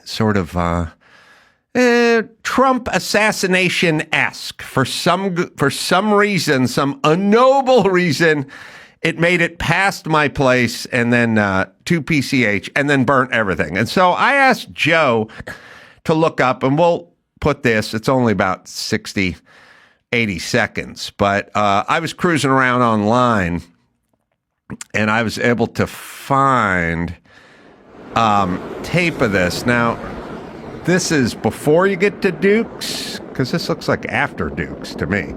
sort of Trump assassination-esque. For some reason, some unknowable reason, it made it past my place and then to PCH and then burnt everything. And so I asked Joe to look up, and we'll put this, it's only about 60, 80 seconds, but I was cruising around online and I was able to find tape of this. Now, this is before you get to Dukes, because this looks like after Dukes to me.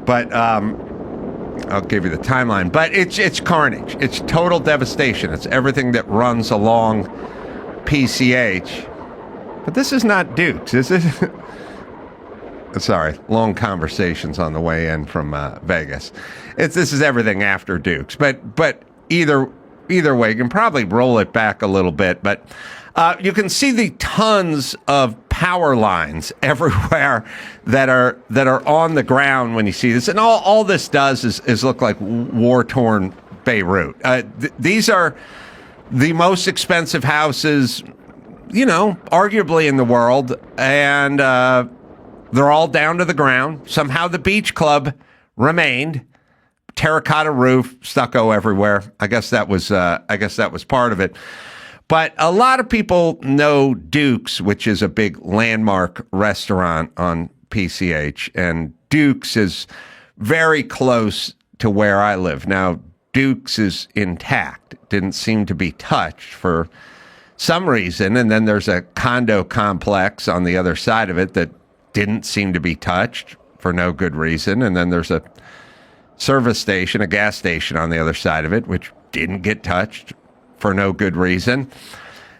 But I'll give you the timeline. But it's carnage. It's total devastation. It's everything that runs along PCH. But this is not Dukes. This is... Sorry, long conversations on the way in from Vegas. This is everything after Dukes. But either way, you can probably roll it back a little bit. But you can see the tons of power lines everywhere that are on the ground when you see this. And all this does is look like war-torn Beirut. These are the most expensive houses, arguably in the world. And they're all down to the ground. Somehow the beach club remained. Terracotta roof, stucco everywhere. I guess that was part of it. But a lot of people know Duke's, which is a big landmark restaurant on PCH, and Duke's is very close to where I live. Now, Duke's is intact. Didn't seem to be touched for some reason. And then there's a condo complex on the other side of it that didn't seem to be touched for no good reason. And then there's a service station, a gas station on the other side of it, which didn't get touched for no good reason.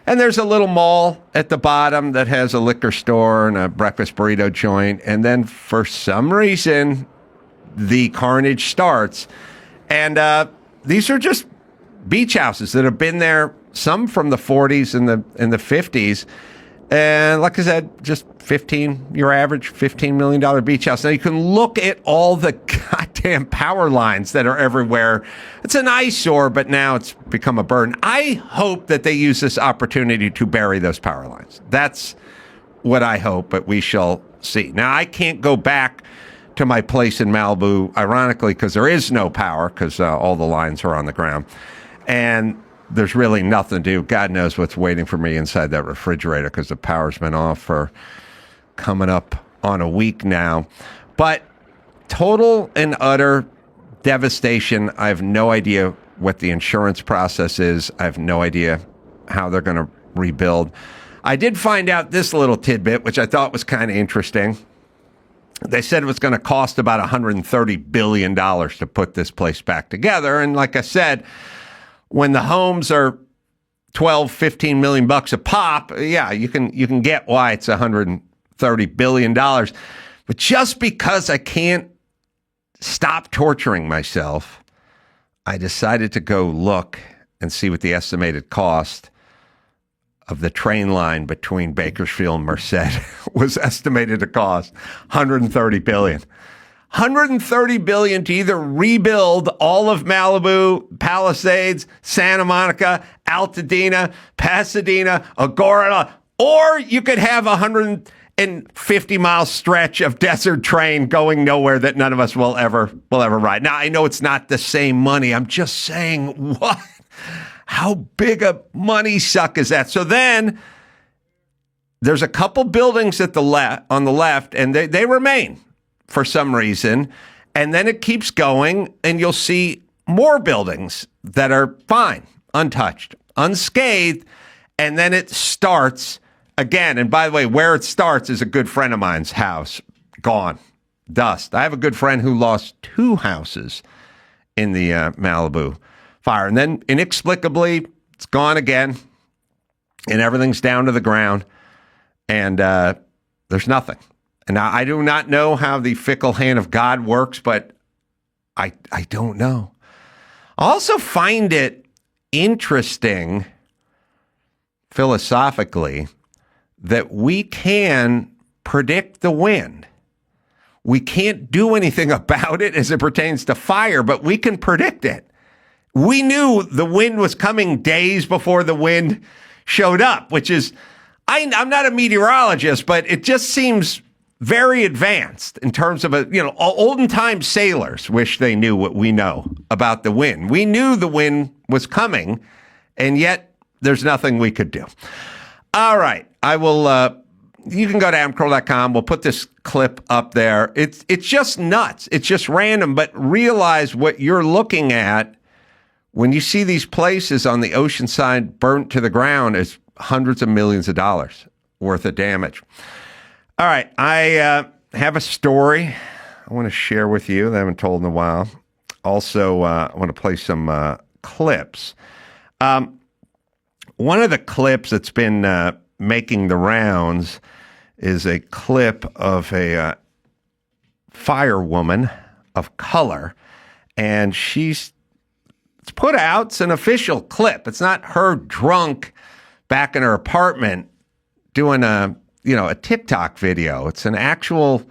And there's a little mall at the bottom that has a liquor store and a breakfast burrito joint. And then for some reason, the carnage starts. And these are just beach houses that have been there, some from the 40s and the 50s. And like I said, just your average $15 million beach house. Now you can look at all the goddamn power lines that are everywhere. It's an eyesore, but now it's become a burden. I hope that they use this opportunity to bury those power lines. That's what I hope, but we shall see. Now, I can't go back to my place in Malibu, ironically, because there is no power, because all the lines are on the ground. And there's really nothing to do. God knows what's waiting for me inside that refrigerator, because the power's been off for coming up on a week now. But total and utter devastation. I have no idea what the insurance process is. I have no idea how they're going to rebuild. I did find out this little tidbit, which I thought was kind of interesting. They said it was going to cost about $130 billion to put this place back together. And like I said, when the homes are 12, 15 million bucks a pop, yeah, you can get why it's $130 billion. But just because I can't stop torturing myself, I decided to go look and see what the estimated cost of the train line between Bakersfield and Merced was estimated to cost. $130 billion. $130 billion to either rebuild all of Malibu, Palisades, Santa Monica, Altadena, Pasadena, Agora, or you could have a 150-mile stretch of desert train going nowhere that none of us will ever ride. Now, I know it's not the same money. I'm just saying, what? How big a money suck is that? So then there's a couple buildings on the left, and they remain for some reason. And then it keeps going, and you'll see more buildings that are fine, untouched, unscathed. And then it starts again. And by the way, where it starts is a good friend of mine's house. Gone. Dust. I have a good friend who lost 2 houses in the Malibu fire. And then inexplicably, it's gone again. And everything's down to the ground. And there's nothing. And now I do not know how the fickle hand of God works, but I don't know. I also find it interesting, philosophically, that we can predict the wind. We can't do anything about it as it pertains to fire, but we can predict it. We knew the wind was coming days before the wind showed up, which is I'm not a meteorologist, but it just seems very advanced in terms of olden time sailors wish they knew what we know about the wind. We knew the wind was coming, and yet there's nothing we could do. All right. I will, you can go to adamcarolla.com. We'll put this clip up there. It's just nuts. It's just random, but realize what you're looking at when you see these places on the ocean side burnt to the ground is hundreds of millions of dollars worth of damage. All right, I have a story I want to share with you that I haven't told in a while. Also, I want to play some clips. One of the clips that's been making the rounds is a clip of a firewoman of color, and it's put out. It's an official clip. It's not her drunk back in her apartment doing a TikTok video. It's an actual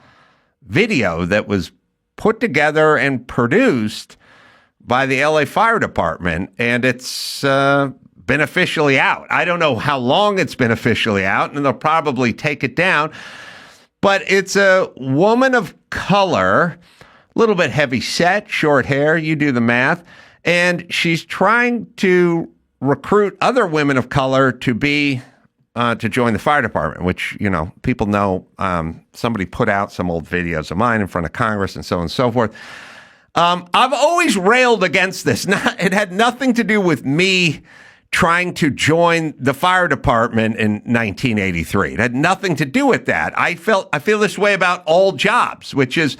video that was put together and produced by the LA Fire Department, and it's been officially out. I don't know how long it's been officially out, and they'll probably take it down, but it's a woman of color, a little bit heavy set, short hair, you do the math, and she's trying to recruit other women of color to be to join the fire department, which, people know. Somebody put out some old videos of mine in front of Congress and so on and so forth. I've always railed against this. It had nothing to do with me trying to join the fire department in 1983. It had nothing to do with that. I feel this way about all jobs, which is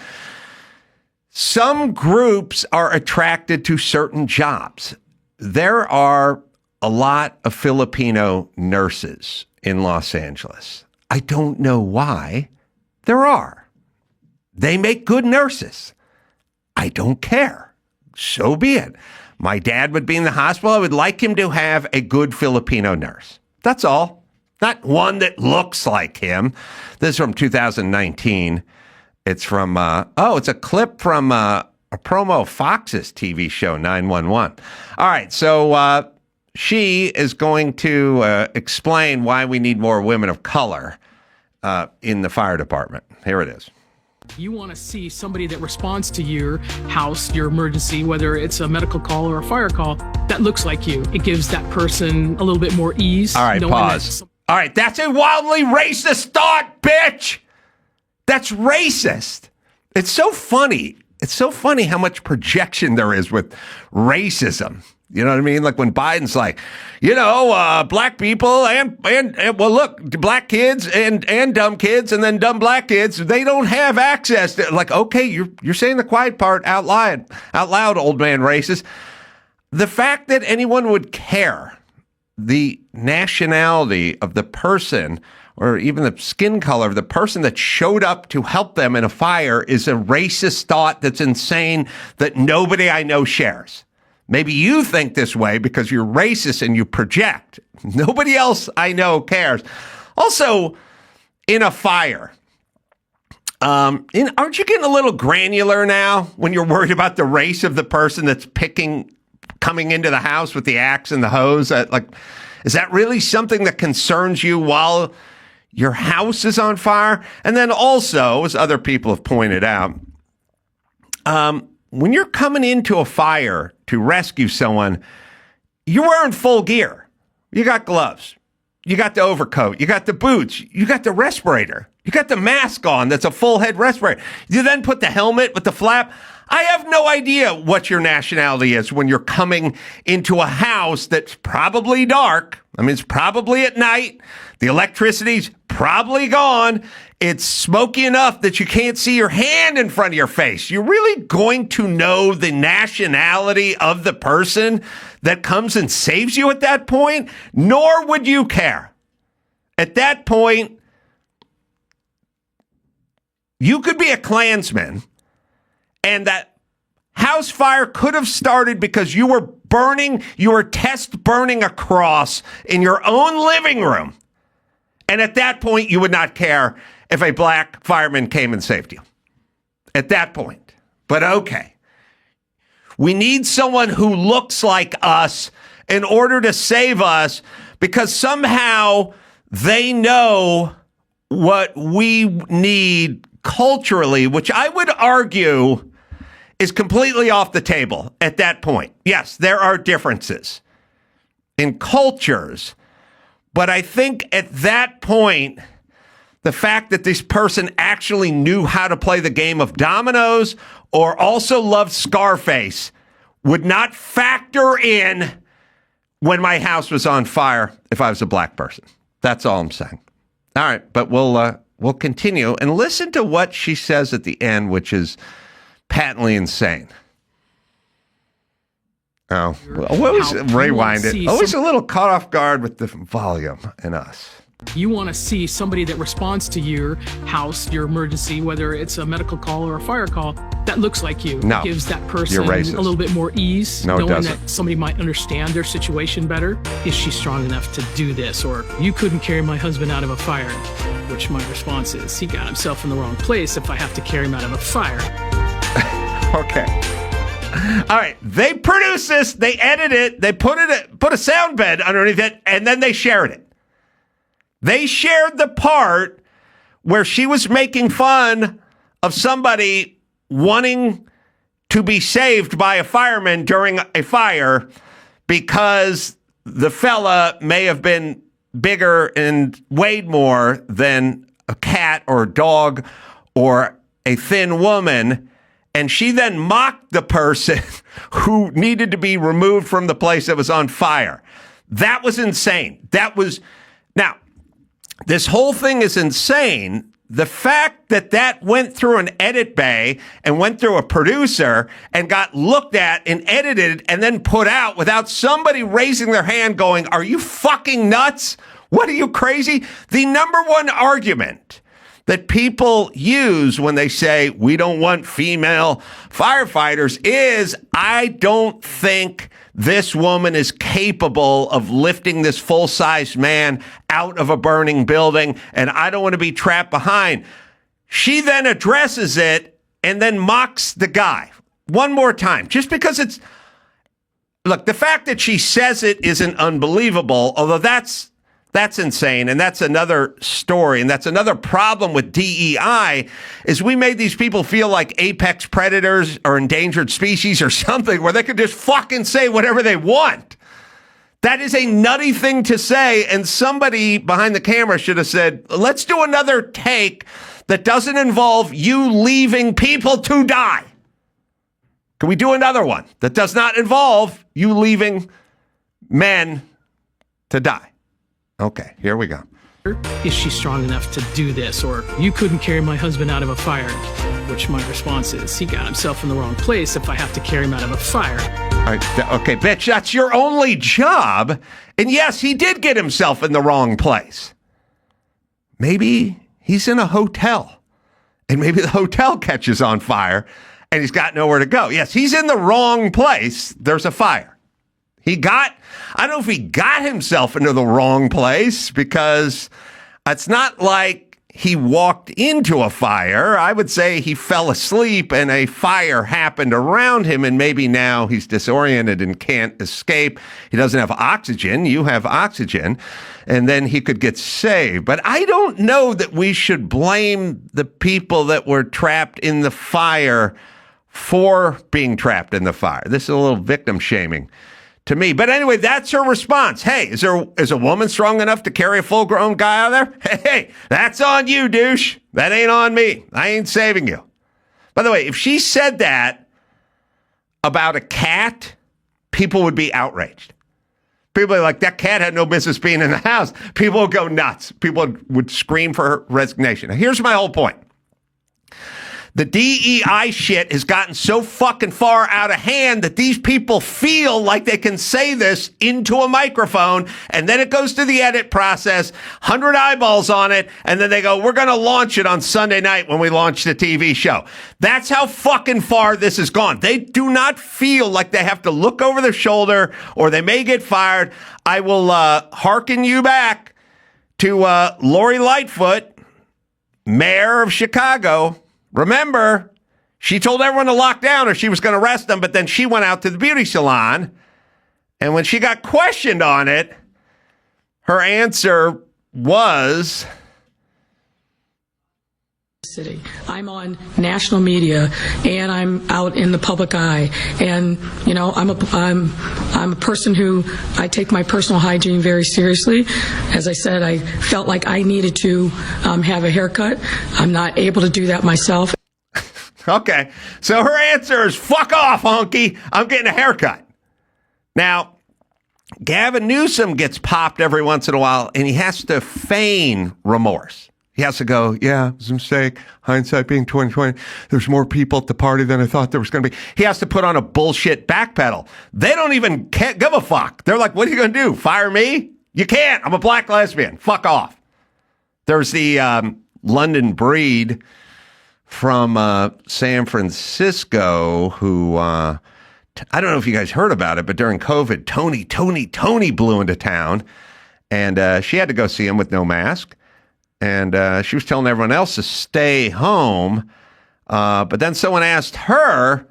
some groups are attracted to certain jobs. There are a lot of Filipino nurses in Los Angeles. I don't know why. There are. They make good nurses. I don't care. So be it. My dad would be in the hospital. I would like him to have a good Filipino nurse. That's all. Not one that looks like him. This is from 2019. It's from, it's a clip from a promo of Fox's TV show, 911. All right, so she is going to explain why we need more women of color in the fire department. Here it is. You want to see somebody that responds to your house, your emergency, whether it's a medical call or a fire call, that looks like you. It gives that person a little bit more ease. All right, pause. All right, that's a wildly racist thought, bitch. That's racist. It's so funny. It's so funny how much projection there is with racism. You know what I mean? Like when Biden's like, black people and well, look, black kids and dumb kids and then dumb black kids, they don't have access to, like, okay, you're saying the quiet part out loud, old man racist. The fact that anyone would care the nationality of the person or even the skin color of the person that showed up to help them in a fire is a racist thought that's insane that nobody I know shares. Maybe you think this way because you're racist and you project. Nobody else I know cares. Also, in a fire, aren't you getting a little granular now when you're worried about the race of the person that's coming into the house with the axe and the hose? Is that really something that concerns you while your house is on fire? And then also, as other people have pointed out, when you're coming into a fire to rescue someone, you're wearing full gear. You got gloves. You got the overcoat. You got the boots. You got the respirator. You got the mask on that's a full head respirator. You then put the helmet with the flap. I have no idea what your nationality is when you're coming into a house that's probably dark. I mean, it's probably at night. The electricity's probably gone. It's smoky enough that you can't see your hand in front of your face. You're really going to know the nationality of the person that comes and saves you at that point? Nor would you care. At that point, you could be a Klansman, and that house fire could have started because you were test burning a cross in your own living room. And at that point, you would not care if a black fireman came and saved you. At that point. But okay. We need someone who looks like us in order to save us because somehow They know what we need culturally, which I would argue is completely off the table at that point. Yes, there are differences in cultures, but I think at that point, the fact that this person actually knew how to play the game of dominoes or also loved Scarface would not factor in when my house was on fire if I was a black person. That's all I'm saying. All right, but we'll continue and listen to what she says at the end, which is patently insane. Oh, always rewind it. Always a little caught off guard with the volume and us. You want to see somebody that responds to your house, your emergency, whether it's a medical call or a fire call, that looks like you. No, it gives that person a little bit more ease, no, knowing that somebody might understand their situation better. Is she strong enough to do this? Or you couldn't carry my husband out of a fire, which my response is, he got himself in the wrong place if I have to carry him out of a fire. Okay. All right. They produce this. They edit it. They put a sound bed underneath it, and then they shared it. They shared the part where she was making fun of somebody wanting to be saved by a fireman during a fire because the fella may have been bigger and weighed more than a cat or a dog or a thin woman. And she then mocked the person who needed to be removed from the place that was on fire. That was insane. Now, this whole thing is insane. The fact that went through an edit bay and went through a producer and got looked at and edited and then put out without somebody raising their hand going, are you fucking nuts? What, are you crazy? The number one argument that people use when they say we don't want female firefighters is, I don't think this woman is capable of lifting this full-size man out of a burning building, and I don't want to be trapped behind. She then addresses it and then mocks the guy one more time, just because it's, look, the fact that she says it isn't unbelievable, although that's insane, and that's another story, and that's another problem with DEI, is we made these people feel like apex predators or endangered species or something where they could just fucking say whatever they want. That is a nutty thing to say, and somebody behind the camera should have said, let's do another take that doesn't involve you leaving people to die. Can we do another one that does not involve you leaving men to die? Okay, here we go. Is she strong enough to do this? Or you couldn't carry my husband out of a fire, which my response is, he got himself in the wrong place if I have to carry him out of a fire. All right, okay, bitch, that's your only job. And yes, he did get himself in the wrong place. Maybe he's in a hotel, and maybe the hotel catches on fire, and he's got nowhere to go. Yes, he's in the wrong place. There's a fire. I don't know if he got himself into the wrong place, because it's not like he walked into a fire. I would say he fell asleep and a fire happened around him, and maybe now he's disoriented and can't escape. He doesn't have oxygen. You have oxygen, and then he could get saved. But I don't know that we should blame the people that were trapped in the fire for being trapped in the fire. This is a little victim shaming to me. But anyway, that's her response. Hey, is a woman strong enough to carry a full-grown guy out there? Hey, that's on you, douche. That ain't on me. I ain't saving you. By the way, if she said that about a cat, people would be outraged. People are like, that cat had no business being in the house. People would go nuts. People would scream for her resignation. Now, here's my whole point. The DEI shit has gotten so fucking far out of hand that these people feel like they can say this into a microphone, and then it goes to the edit process, 100 eyeballs on it, and then they go, we're going to launch it on Sunday night when we launch the TV show. That's how fucking far this has gone. They do not feel like they have to look over their shoulder or they may get fired. I will hearken you back to Lori Lightfoot, mayor of Chicago. Remember, she told everyone to lock down or she was going to arrest them, but then she went out to the beauty salon, and when she got questioned on it, her answer was... City. I'm on national media and I'm out in the public eye, and you know I'm a person who I take my personal hygiene very seriously. As I said, I felt like I needed to have a haircut. I'm not able to do that myself. Okay, so her answer is fuck off, honky. I'm getting a haircut. Now, Gavin Newsom gets popped every once in a while, and he has to feign remorse. He has to go, yeah, it was a mistake. Hindsight being 2020. There's more people at the party than I thought there was going to be. He has to put on a bullshit backpedal. They don't even give a fuck. They're like, what are you going to do? Fire me? You can't. I'm a black lesbian. Fuck off. There's the London breed from San Francisco who, I don't know if you guys heard about it, but during COVID, Tony blew into town, and she had to go see him with no mask. And she was telling everyone else to stay home. But then someone asked her,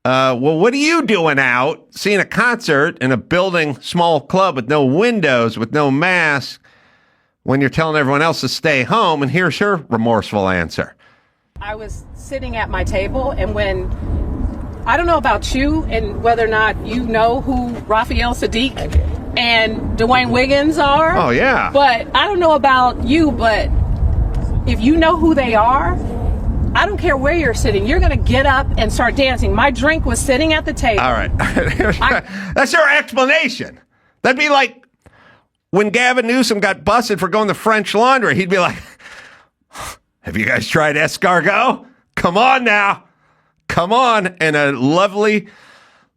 well, what are you doing out seeing a concert in a building, small club with no windows, with no mask, when you're telling everyone else to stay home? And here's her remorseful answer. I was sitting at my table, and when, I don't know about you and whether or not you know who Raphael Sadiq and Dwayne Wiggins are. Oh, yeah. But I don't know about you, but if you know who they are, I don't care where you're sitting. You're going to get up and start dancing. My drink was sitting at the table. All right. That's your explanation. That'd be like when Gavin Newsom got busted for going to French Laundry. He'd be like, have you guys tried escargot? Come on now. Come on. And a lovely,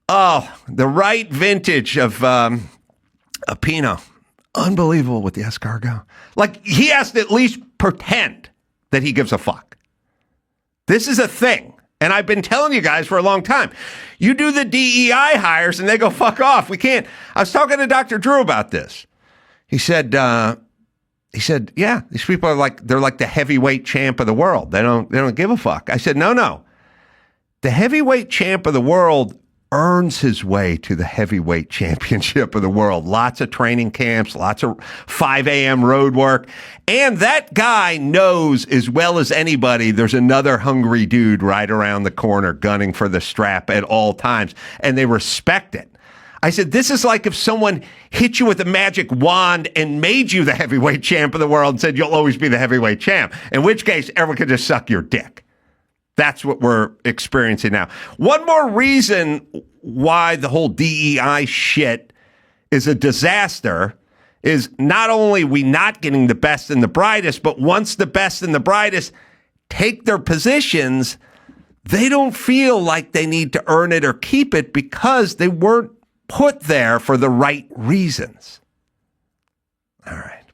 the right vintage of a Pinot. Unbelievable with the escargot. Like, he has to at least pretend that he gives a fuck. This is a thing. And I've been telling you guys for a long time. You do the DEI hires and they go, fuck off. We can't. I was talking to Dr. Drew about this. He said, yeah, these people are like, they're like the heavyweight champ of the world. They don't give a fuck. I said, no. The heavyweight champ of the world earns his way to the heavyweight championship of the world. Lots of training camps, lots of 5 a.m. road work. And that guy knows as well as anybody there's another hungry dude right around the corner gunning for the strap at all times. And they respect it. I said, this is like if someone hit you with a magic wand and made you the heavyweight champ of the world and said, you'll always be the heavyweight champ. In which case, everyone could just suck your dick. That's what we're experiencing now. One more reason why the whole DEI shit is a disaster is not only we not getting the best and the brightest, but once the best and the brightest take their positions, they don't feel like they need to earn it or keep it because they weren't put there for the right reasons. All right.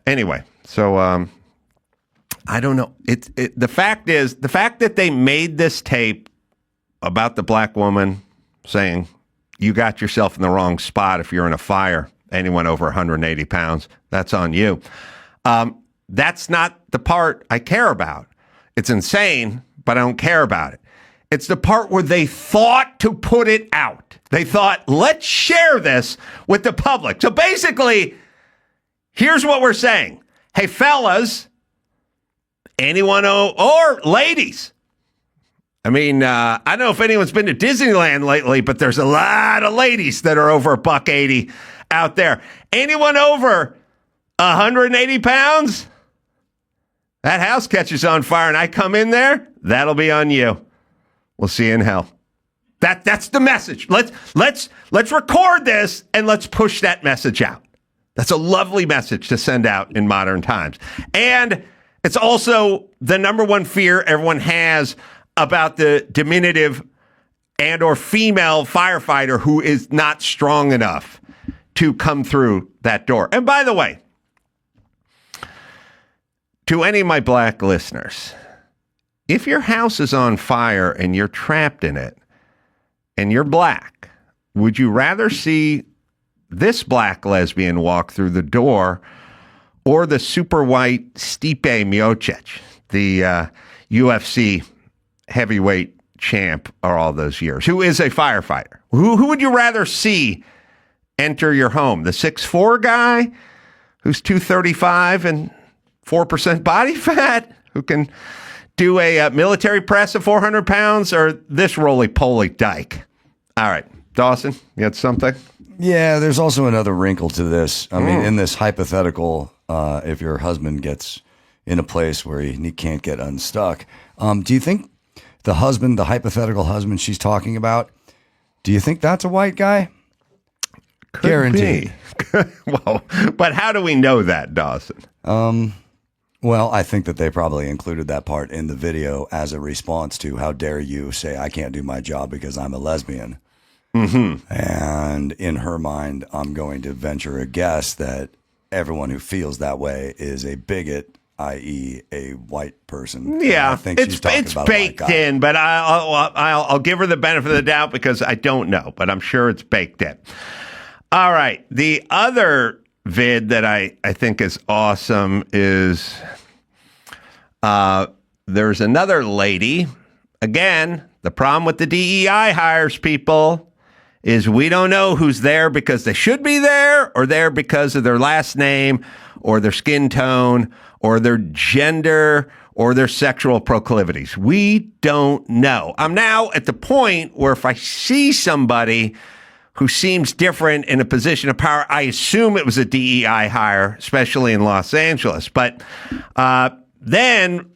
Anyway, so I don't know. The fact that they made this tape about the black woman saying you got yourself in the wrong spot if you're in a fire, anyone over 180 pounds, that's on you. That's not the part I care about. It's insane, but I don't care about it. It's the part where they thought to put it out. They thought, let's share this with the public. So basically, here's what we're saying. Hey, fellas, anyone or ladies. I mean, I don't know if anyone's been to Disneyland lately, but there's a lot of ladies that are over $180 out there. Anyone over 180 pounds? That house catches on fire and I come in there, that'll be on you. We'll see you in hell. That's the message. Let's record this and let's push that message out. That's a lovely message to send out in modern times. And it's also the number one fear everyone has about the diminutive and or female firefighter who is not strong enough to come through that door. And by the way, to any of my black listeners, if your house is on fire and you're trapped in it and you're black, would you rather see this black lesbian walk through the door or the super white Stipe Miocic, the UFC heavyweight champ for all those years, who is a firefighter? Who would you rather see enter your home. The 6'4" guy who's 235 and 4% body fat, who can do a military press of 400 pounds, or this roly-poly dyke? All right, Dawson, you had something? Yeah, there's also another wrinkle to this. I mean, in this hypothetical, if your husband gets in a place where he can't get unstuck, do you think the hypothetical husband she's talking about, do you think that's a white guy? Could Guaranteed. Well, but how do we know that, Dawson? Well, I think that they probably included that part in the video as a response to, how dare you say I can't do my job because I'm a lesbian. Mm-hmm. And in her mind, I'm going to venture a guess that everyone who feels that way is a bigot, i.e. a white person. Yeah, I think she's talking about baked in, but I'll give her the benefit of the doubt because I don't know, but I'm sure it's baked in. All right. The other vid that I think is awesome is there's another lady. Again, the problem with the DEI hires, people, is we don't know who's there because they should be there, or there because of their last name or their skin tone or their gender or their sexual proclivities. We don't know. I'm now at the point where if I see somebody who seems different in a position of power, I assume it was a DEI hire, especially in Los Angeles. But then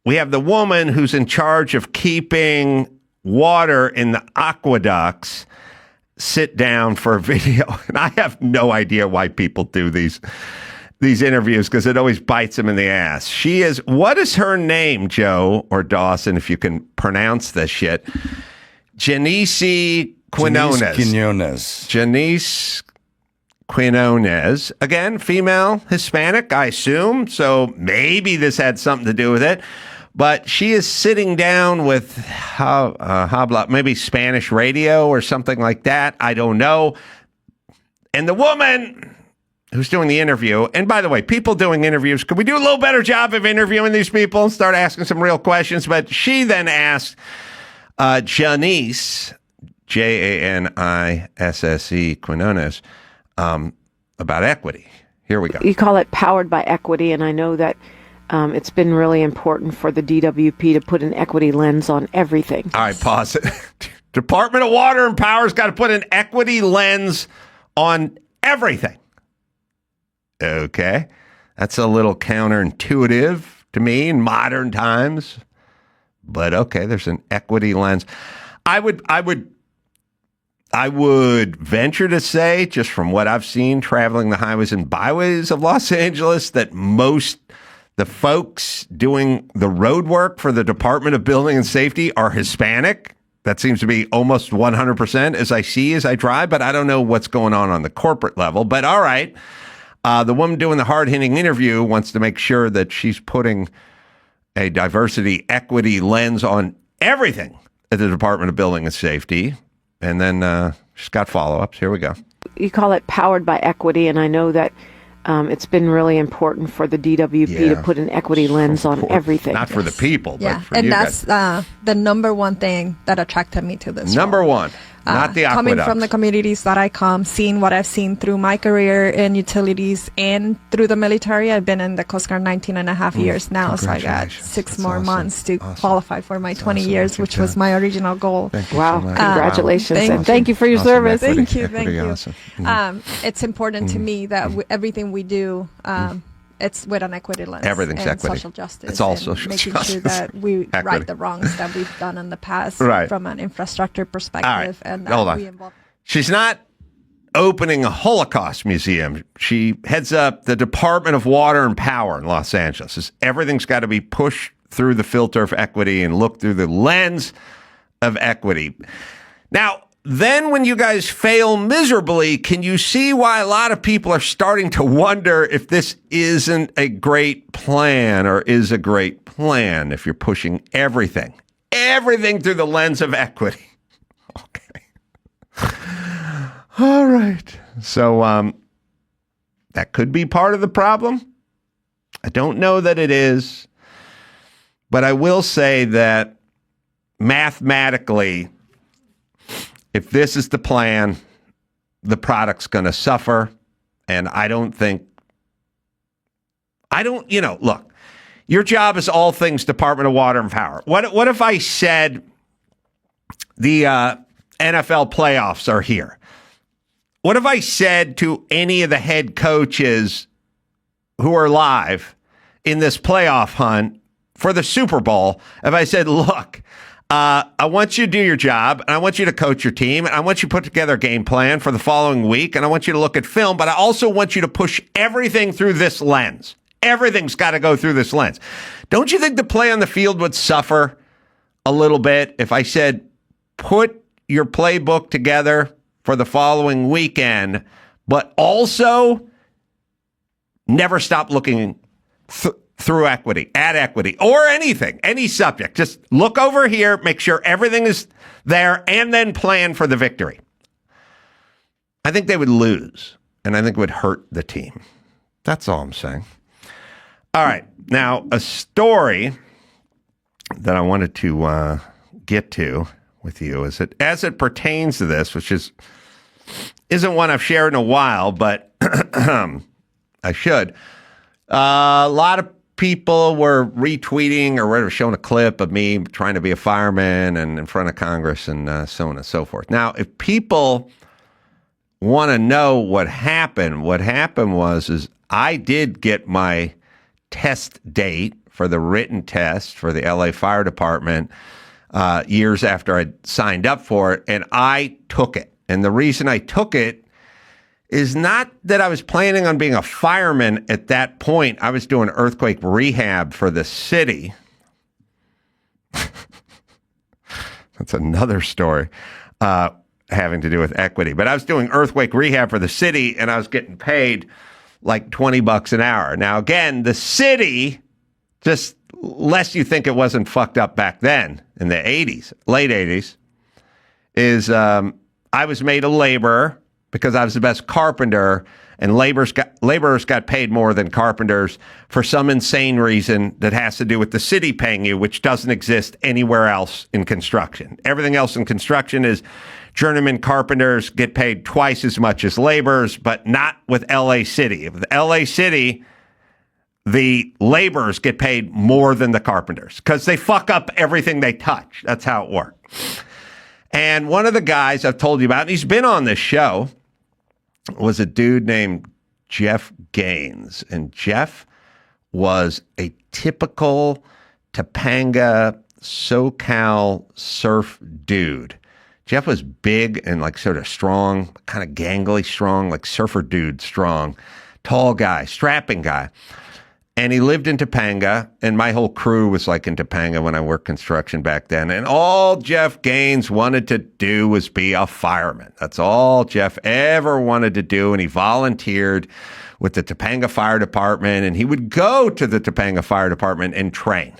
we have the woman who's in charge of keeping water in the aqueducts sit down for a video. And I have no idea why people do these interviews, because it always bites them in the ass. She is, what is her name, Joe or Dawson, if you can pronounce this shit? Janice Quinones. Again, female, Hispanic, I assume. So maybe this had something to do with it. But she is sitting down with maybe Spanish radio or something like that. I don't know. And the woman who's doing the interview, and by the way, people doing interviews, could we do a little better job of interviewing these people and start asking some real questions? But she then asked Janice, Janisse Quinones, about equity. Here we go. You call it powered by equity, and I know that it's been really important for the DWP to put an equity lens on everything. All right, pause it. Department of Water and Power's got to put an equity lens on everything. Okay. That's a little counterintuitive to me in modern times. But okay, there's an equity lens. I would venture to say, just from what I've seen traveling the highways and byways of Los Angeles, that the folks doing the road work for the Department of Building and Safety are Hispanic. That seems to be almost 100% as I drive, but I don't know what's going on the corporate level. But all right, the woman doing the hard-hitting interview wants to make sure that she's putting a diversity equity lens on everything at the Department of Building and Safety. And then she's got follow-ups. Here we go. You call it powered by equity, and I know that it's been really important for the DWP to put an equity lens on everything. Not for the people, but for and you that's guys. The number one thing that attracted me to this Number role. one, not the aqueducts. Coming from the communities that I come, seeing what I've seen through my career in utilities and through the military. I've been in the Coast Guard 19 and a half years now, so I got 6 more months to qualify for my 20 years, which was my original goal. Wow, congratulations, and thank you for your Awesome service. equity. Thank you. Equity, awesome. It's important to me that everything we do, it's with an equity lens. Everything's and equity. Social justice. It's all and social making justice. sure that we Equity. right the wrongs that we've done in the past from an infrastructure perspective. And Hold on. we involve. She's not opening a Holocaust museum. She heads up the Department of Water and Power in Los Angeles. Everything's got to be pushed through the filter of equity and looked through the lens of equity. Now, then when you guys fail miserably, can you see why a lot of people are starting to wonder if this isn't a great plan, or is a great plan if you're pushing everything through the lens of equity? Okay. All right. So that could be part of the problem. I don't know that it is, but I will say that mathematically, if this is the plan, the product's going to suffer. And look, your job is all things Department of Water and Power. What if I said the NFL playoffs are here? What if I said to any of the head coaches who are live in this playoff hunt for the Super Bowl, if I said, look, I want you to do your job, and I want you to coach your team, and I want you to put together a game plan for the following week, and I want you to look at film, but I also want you to push everything through this lens. Everything's got to go through this lens. Don't you think the play on the field would suffer a little bit if I said, put your playbook together for the following weekend, but also never stop looking through equity, at equity, or anything, any subject. Just look over here, make sure everything is there, and then plan for the victory. I think they would lose, and I think it would hurt the team. That's all I'm saying. All right. Now, a story that I wanted to get to with you is that as it pertains to this, which isn't one I've shared in a while, but I should. A lot of people were retweeting or whatever, showing a clip of me trying to be a fireman and in front of Congress and so on and so forth. Now, if people want to know what happened was I did get my test date for the written test for the LA Fire Department years after I signed up for it, and I took it. And the reason I took it is not that I was planning on being a fireman at that point. I was doing earthquake rehab for the city. That's another story having to do with equity. But I was doing earthquake rehab for the city, and I was getting paid like $20 an hour. Now, again, the city, just lest you think it wasn't fucked up back then in the 80s, late 80s, is I was made a laborer because I was the best carpenter, and laborers got paid more than carpenters for some insane reason that has to do with the city paying you, which doesn't exist anywhere else in construction. Everything else in construction is journeyman carpenters get paid twice as much as laborers, but not with LA City. With LA City, the laborers get paid more than the carpenters because they fuck up everything they touch. That's how it works. And one of the guys I've told you about, and he's been on this show, was a dude named Jeff Gaines. And Jeff was a typical Topanga SoCal surf dude. Jeff was big and like sort of strong, kind of gangly strong, like surfer dude strong, tall guy, strapping guy. And he lived in Topanga, and my whole crew was like in Topanga when I worked construction back then. And all Jeff Gaines wanted to do was be a fireman. That's all Jeff ever wanted to do. And he volunteered with the Topanga Fire Department, and he would go to the Topanga Fire Department and train.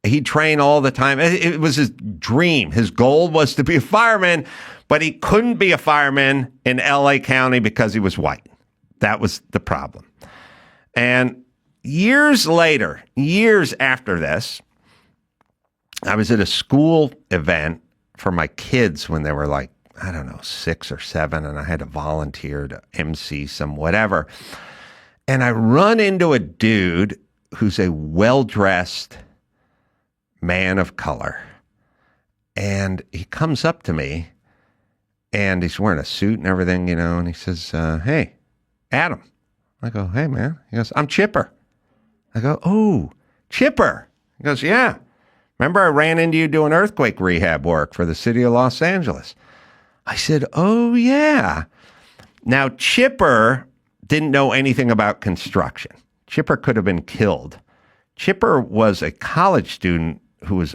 He'd train all the time. It was his dream. His goal was to be a fireman, but he couldn't be a fireman in LA County because he was white. That was the problem. And years later, years after this, I was at a school event for my kids when they were like, I don't know, 6 or 7, and I had to volunteer to MC some whatever. And I run into a dude who's a well-dressed man of color. And he comes up to me, and he's wearing a suit and everything, you know, and he says, hey, Adam. I go, hey, man. He goes, I'm Chipper. I go, oh, Chipper. He goes, yeah. Remember I ran into you doing earthquake rehab work for the city of Los Angeles? I said, oh, yeah. Now, Chipper didn't know anything about construction. Chipper could have been killed. Chipper was a college student who was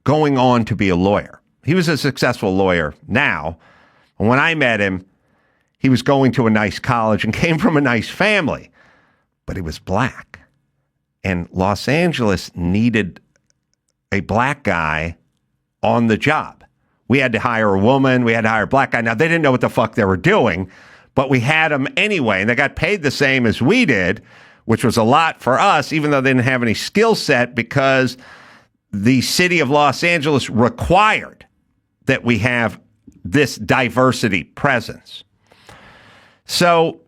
going on to be a lawyer. He was a successful lawyer now. And when I met him, he was going to a nice college and came from a nice family, but he was black. And Los Angeles needed a black guy on the job. We had to hire a woman. We had to hire a black guy. Now, they didn't know what the fuck they were doing, but we had them anyway. And they got paid the same as we did, which was a lot for us, even though they didn't have any skill set, because the city of Los Angeles required that we have this diversity presence. So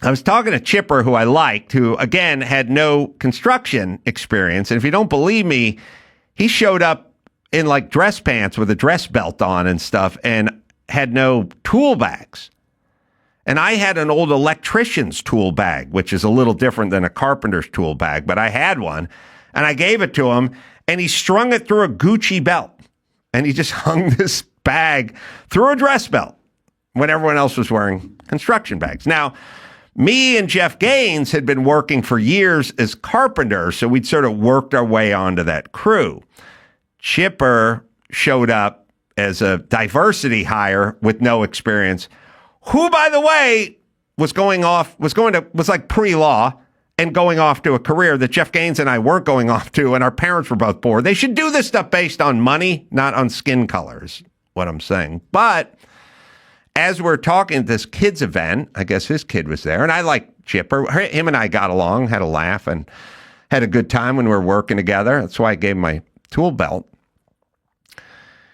I was talking to Chipper, who I liked, who, again, had no construction experience. And if you don't believe me, he showed up in like dress pants with a dress belt on and stuff and had no tool bags. And I had an old electrician's tool bag, which is a little different than a carpenter's tool bag, but I had one. And I gave it to him, and he strung it through a Gucci belt. And he just hung this bag through a dress belt when everyone else was wearing construction bags. Now, me and Jeff Gaines had been working for years as carpenters, so we'd sort of worked our way onto that crew. Chipper showed up as a diversity hire with no experience, who, by the way, was like pre-law and going off to a career that Jeff Gaines and I weren't going off to, and our parents were both poor. They should do this stuff based on money, not on skin colors, what I'm saying. But as we're talking at this kid's event, I guess his kid was there, and I like Chipper. Him and I got along, had a laugh, and had a good time when we were working together. That's why I gave him my tool belt.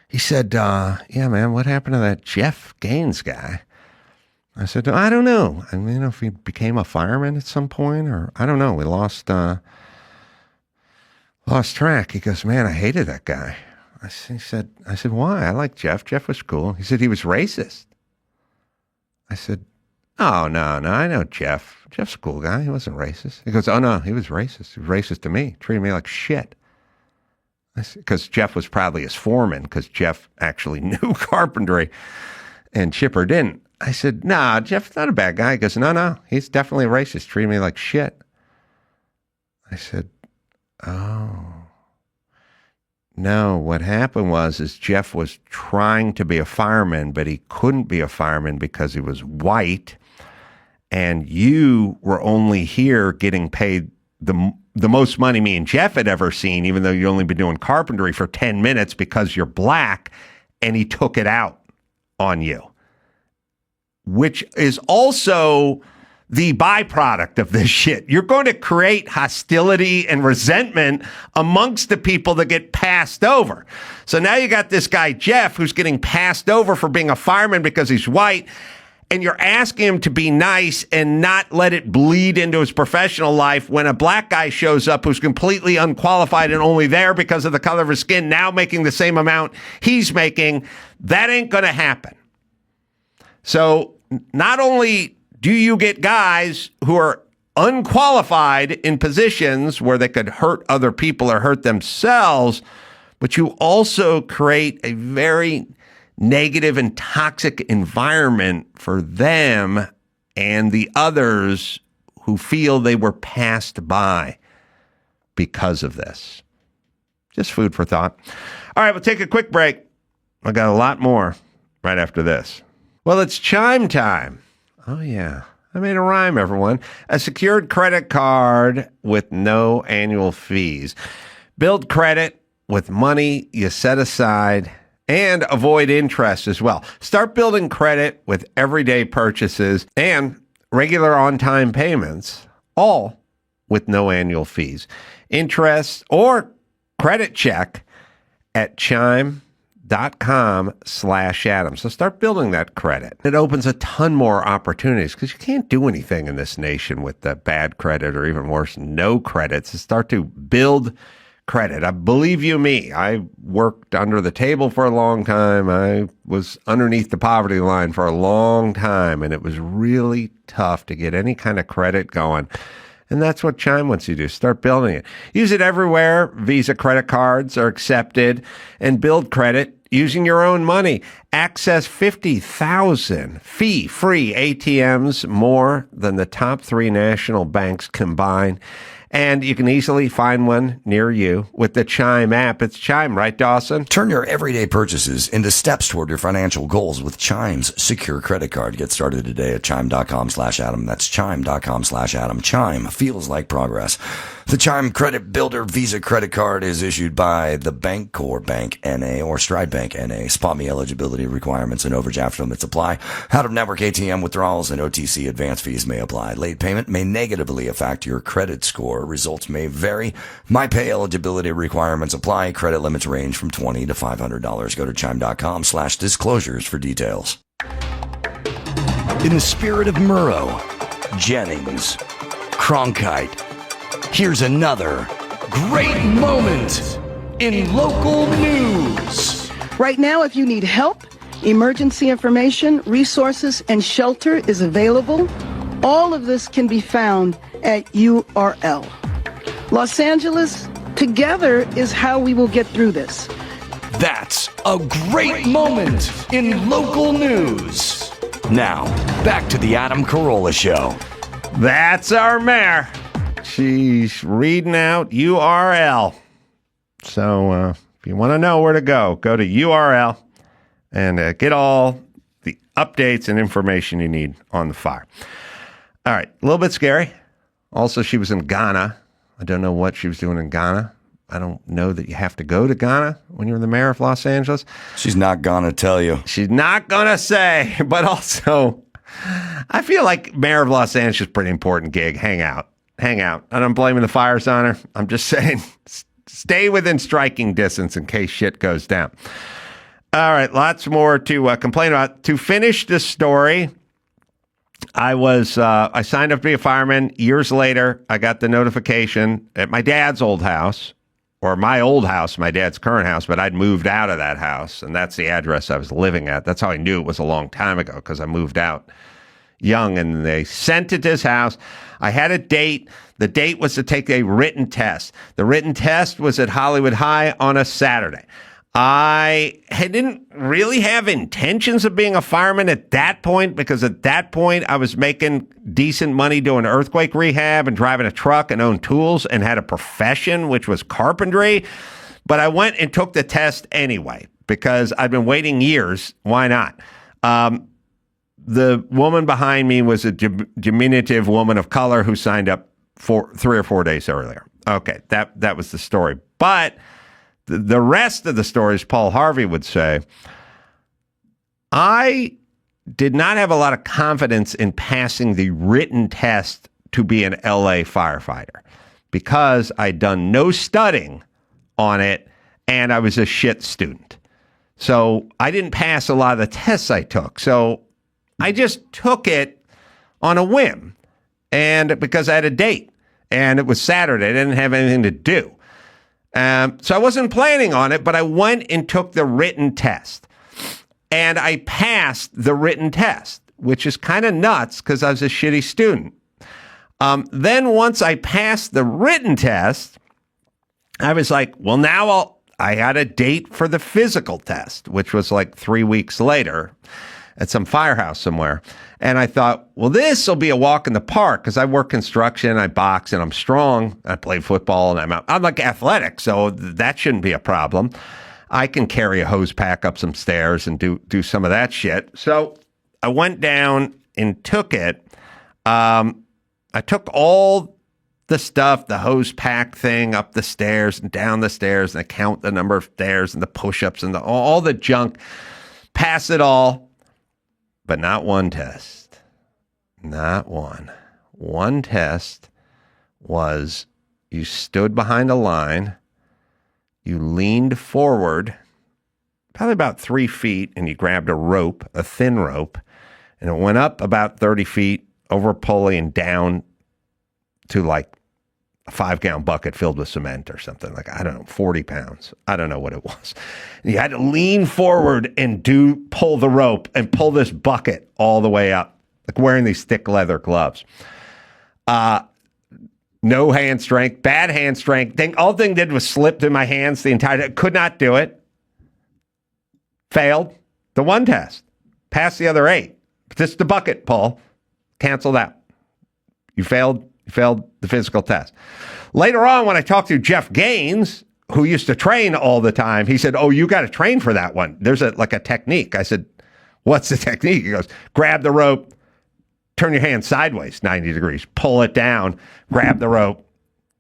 He said, yeah, man, what happened to that Jeff Gaines guy? I said, I don't know. I mean, if he became a fireman at some point, or I don't know. We lost track. He goes, man, I hated that guy. I said, why? I like Jeff. Jeff was cool. He said he was racist. I said, oh, no, I know Jeff. Jeff's a cool guy. He wasn't racist. He goes, oh, no, he was racist. He was racist to me. Treated me like shit. Because Jeff was probably his foreman, because Jeff actually knew carpentry and Chipper didn't. I said, nah, Jeff's not a bad guy. He goes, no, he's definitely racist. Treated me like shit. I said, oh. No, what happened is Jeff was trying to be a fireman, but he couldn't be a fireman because he was white, and you were only here getting paid the most money me and Jeff had ever seen, even though you'd only been doing carpentry for 10 minutes because you're black, and he took it out on you, which is also the byproduct of this shit. You're going to create hostility and resentment amongst the people that get passed over. So now you got this guy, Jeff, who's getting passed over for being a fireman because he's white, and you're asking him to be nice and not let it bleed into his professional life when a black guy shows up who's completely unqualified and only there because of the color of his skin, now making the same amount he's making. That ain't going to happen. So not only do you get guys who are unqualified in positions where they could hurt other people or hurt themselves, but you also create a very negative and toxic environment for them and the others who feel they were passed by because of this. Just food for thought. All right, we'll take a quick break. I got a lot more right after this. Well, it's chime time. Oh, yeah. I made a rhyme, everyone. A secured credit card with no annual fees. Build credit with money you set aside and avoid interest as well. Start building credit with everyday purchases and regular on-time payments, all with no annual fees. Interest or credit check at chime.com/Adam. So start building that credit. It opens a ton more opportunities because you can't do anything in this nation with the bad credit, or even worse, no credit. So start to build credit. I believe you me, I worked under the table for a long time. I was underneath the poverty line for a long time, and it was really tough to get any kind of credit going. And that's what Chime wants you to do. Start building it. Use it everywhere. Visa credit cards are accepted, and build credit using your own money. Access 50,000 fee-free ATMs, more than the top 3 national banks combined. And you can easily find one near you with the Chime app. It's Chime, right, Dawson? Turn your everyday purchases into steps toward your financial goals with Chime's secure credit card. Get started today at chime.com/Adam. That's chime.com/Adam. Chime feels like progress. The Chime Credit Builder Visa credit card is issued by the Bancorp Bank N.A. or Stride Bank N.A. Spot me eligibility requirements and overdraft limits apply. Out-of-network ATM withdrawals and OTC advance fees may apply. Late payment may negatively affect your credit score. Results may vary. MyPay eligibility requirements apply. Credit limits range from $20 to $500. Go to chime.com/disclosures for details. In the spirit of Murrow, Jennings, Cronkite, here's another great moment in local news. Right now, if you need help, emergency information, resources, and shelter is available. All of this can be found at URL. Los Angeles, together is how we will get through this. That's a great moment in local news. Now, back to the Adam Carolla Show. That's our mayor. She's reading out URL. So if you want to know where to go to URL and get all the updates and information you need on the fire. All right, a little bit scary. Also, she was in Ghana. I don't know what she was doing in Ghana. I don't know that you have to go to Ghana when you're the mayor of Los Angeles. She's not gonna tell you. She's not gonna say, but also, I feel like mayor of Los Angeles is a pretty important gig. Hang out. And I'm blaming the fires on her. I'm just saying, stay within striking distance in case shit goes down. All right, lots more to complain about. To finish this story, I signed up to be a fireman. Years later, I got the notification at my dad's old house, or my old house, my dad's current house, but I'd moved out of that house, and that's the address I was living at. That's how I knew it was a long time ago, because I moved out young, and they sent it to his house. I had a date. The date was to take a written test. The written test was at Hollywood High on a Saturday. I didn't really have intentions of being a fireman at that point, because at that point I was making decent money doing earthquake rehab and driving a truck and owned tools and had a profession, which was carpentry. But I went and took the test anyway, because I'd been waiting years. Why not? The woman behind me was a diminutive woman of color who signed up 3 or 4 days earlier. Okay, that was the story. But the rest of the story, as Paul Harvey would say, I did not have a lot of confidence in passing the written test to be an LA firefighter, because I'd done no studying on it and I was a shit student. So I didn't pass a lot of the tests I took. So I just took it on a whim, and because I had a date and it was Saturday, I didn't have anything to do. So I wasn't planning on it, but I went and took the written test, and I passed the written test, which is kind of nuts because I was a shitty student. Then once I passed the written test, I was like, well, now I had a date for the physical test, which was like 3 weeks later at some firehouse somewhere. And I thought, well, this will be a walk in the park, because I work construction, I box, and I'm strong. I play football, and I'm like athletic, so that shouldn't be a problem. I can carry a hose pack up some stairs and do some of that shit. So I went down and took it. I took all the stuff, the hose pack thing, up the stairs and down the stairs, and I count the number of stairs and the push-ups and all the junk. Pass it all. But not one test. Not one. One test was you stood behind a line, you leaned forward, probably about 3 feet, and you grabbed a rope, a thin rope, and it went up about 30 feet over a pulley and down to like a 5-gallon bucket filled with cement or something, like, I don't know, 40 pounds. I don't know what it was. And you had to lean forward and pull the rope and pull this bucket all the way up, like wearing these thick leather gloves. No hand strength, bad hand strength. All the thing did was slip through my hands the entire time. Could not do it. Failed the one test. Passed the other 8. Just the bucket pull. Canceled out. You failed the physical test. Later on, when I talked to Jeff Gaines, who used to train all the time, he said, oh, you got to train for that one. There's a technique. I said, what's the technique? He goes, grab the rope, turn your hand sideways 90 degrees, pull it down, grab the rope,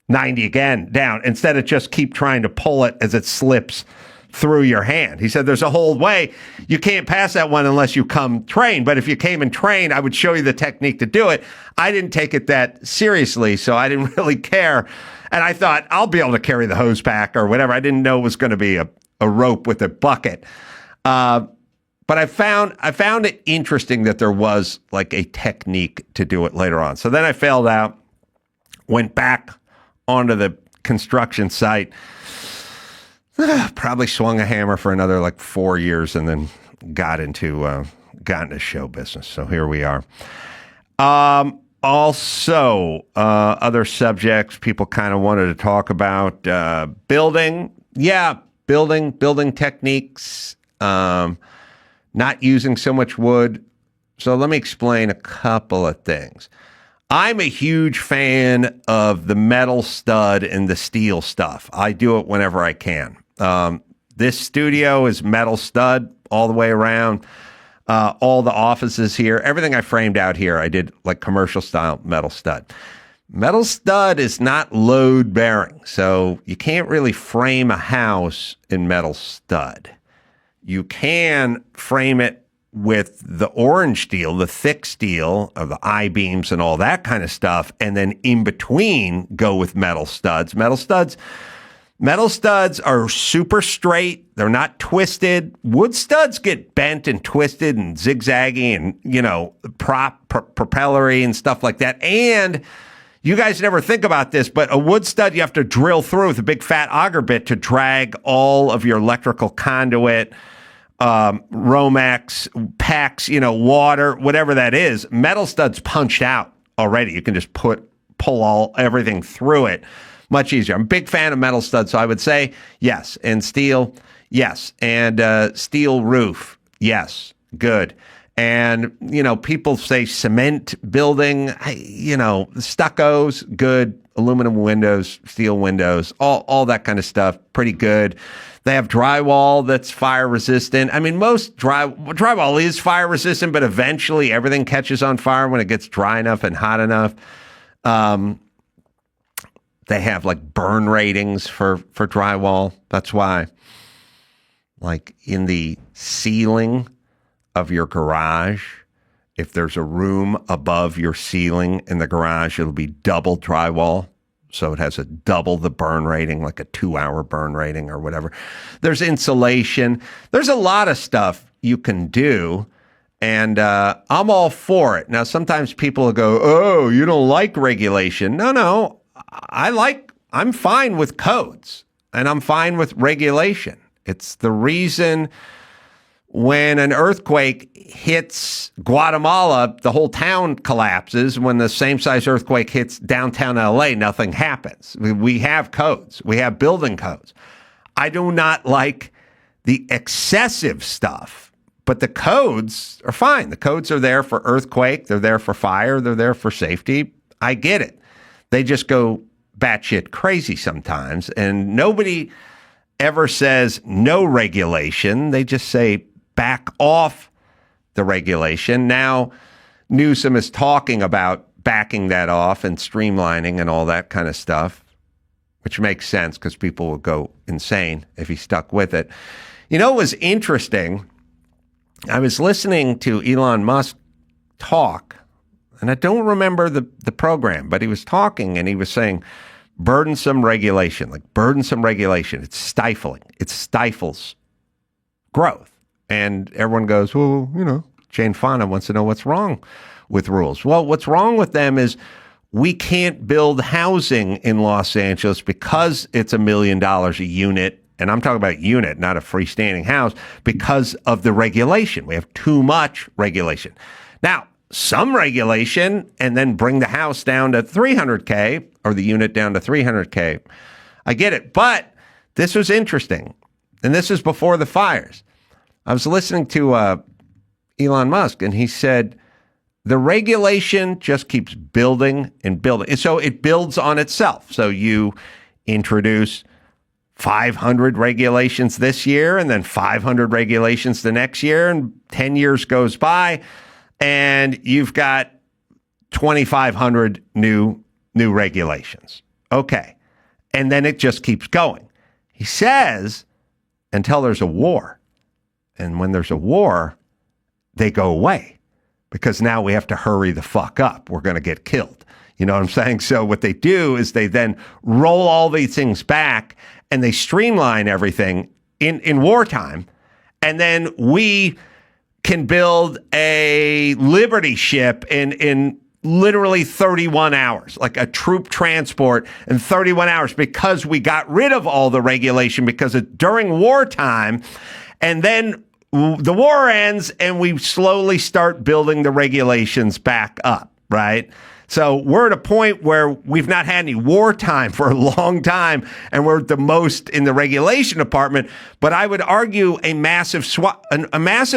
90 again, down, instead of just keep trying to pull it as it slips through your hand. He said, there's a whole way. You can't pass that one unless you come trained. But if you came and trained, I would show you the technique to do it. I didn't take it that seriously, so I didn't really care. And I thought, I'll be able to carry the hose pack or whatever. I didn't know it was going to be a rope with a bucket. But But I found it interesting that there was like a technique to do it later on. So then I failed out, went back onto the construction site, probably swung a hammer for another like 4 years, and then got into show business. So here we are. Also, other subjects people kind of wanted to talk about, building. Yeah, building techniques, not using so much wood. So let me explain a couple of things. I'm a huge fan of the metal stud and the steel stuff. I do it whenever I can. This studio is metal stud all the way around. All the offices here, everything I framed out here, I did like commercial style metal stud. Metal stud is not load bearing, so you can't really frame a house in metal stud. You can frame it with the orange steel, the thick steel of the I-beams and all that kind of stuff, and then in between go with metal studs. Metal studs are super straight. They're not twisted. Wood studs get bent and twisted and zigzaggy and, propellery and stuff like that. And you guys never think about this, but a wood stud you have to drill through with a big fat auger bit to drag all of your electrical conduit, Romex, PAX, water, whatever that is. Metal stud's punched out already. You can just pull everything through it. Much easier. I'm a big fan of metal studs, so I would say yes. And steel, yes. And steel roof, yes. Good. And, people say cement building, stuccos, good. Aluminum windows, steel windows, all that kind of stuff, pretty good. They have drywall that's fire resistant. I mean, most drywall is fire resistant, but eventually everything catches on fire when it gets dry enough and hot enough. They have like burn ratings for drywall. That's why, like in the ceiling of your garage, if there's a room above your ceiling in the garage, it'll be double drywall. So it has double the burn rating, like a 2-hour burn rating or whatever. There's insulation. There's a lot of stuff you can do. And I'm all for it. Now, sometimes people will go, oh, you don't like regulation. No. I'm fine with codes and I'm fine with regulation. It's the reason when an earthquake hits Guatemala, the whole town collapses. When the same size earthquake hits downtown LA, nothing happens. We have codes. We have building codes. I do not like the excessive stuff, but the codes are fine. The codes are there for earthquake. They're there for fire. They're there for safety. I get it. They just go batshit crazy sometimes, and nobody ever says no regulation. They just say back off the regulation. Now, Newsom is talking about backing that off and streamlining and all that kind of stuff, which makes sense because people would go insane if he stuck with it. It was interesting. I was listening to Elon Musk talk, and I don't remember the program, but he was talking and he was saying burdensome regulation. It's stifling. It stifles growth. And everyone goes, well, Jane Fonda wants to know what's wrong with rules. Well, what's wrong with them is we can't build housing in Los Angeles because it's $1 million a unit. And I'm talking about unit, not a freestanding house, because of the regulation. We have too much regulation. Now, some regulation and then bring the house down to 300K or the unit down to 300K. I get it. But this was interesting. And this is before the fires. I was listening to Elon Musk, and he said the regulation just keeps building and building. And so it builds on itself. So you introduce 500 regulations this year and then 500 regulations the next year, and 10 years goes by, and you've got 2,500 new regulations. Okay. And then it just keeps going. He says, until there's a war. And when there's a war, they go away because now we have to hurry the fuck up. We're going to get killed. You know what I'm saying? So what they do is they then roll all these things back and they streamline everything in wartime. And then we can build a Liberty ship in literally 31 hours, like a troop transport in 31 hours, because we got rid of all the regulation because during wartime, and then the war ends and we slowly start building the regulations back up, right? So we're at a point where we've not had any wartime for a long time, and we're the most in the regulation department. But I would argue a massive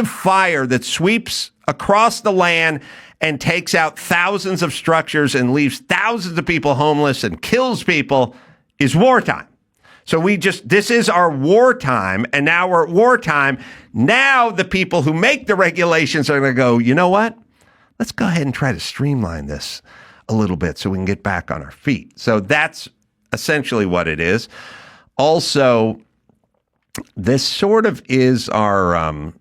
fire that sweeps across the land and takes out thousands of structures and leaves thousands of people homeless and kills people is wartime. So this is our wartime, and now we're at wartime. Now the people who make the regulations are going to go, you know what? Let's go ahead and try to streamline this a little bit so we can get back on our feet. So that's essentially what it is. Also, this sort of is our,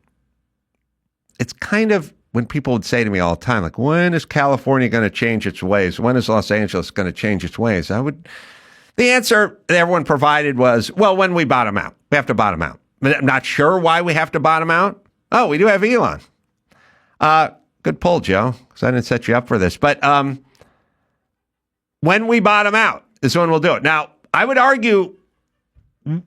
it's kind of when people would say to me all the time, like, when is California going to change its ways? When is Los Angeles going to change its ways? The answer that everyone provided was, well, when we bottom out. We have to bottom out. I'm not sure why we have to bottom out. Oh, we do have Elon. Good pull, Joe, because I didn't set you up for this. But when we bottom out is when we'll do it. Now, I would argue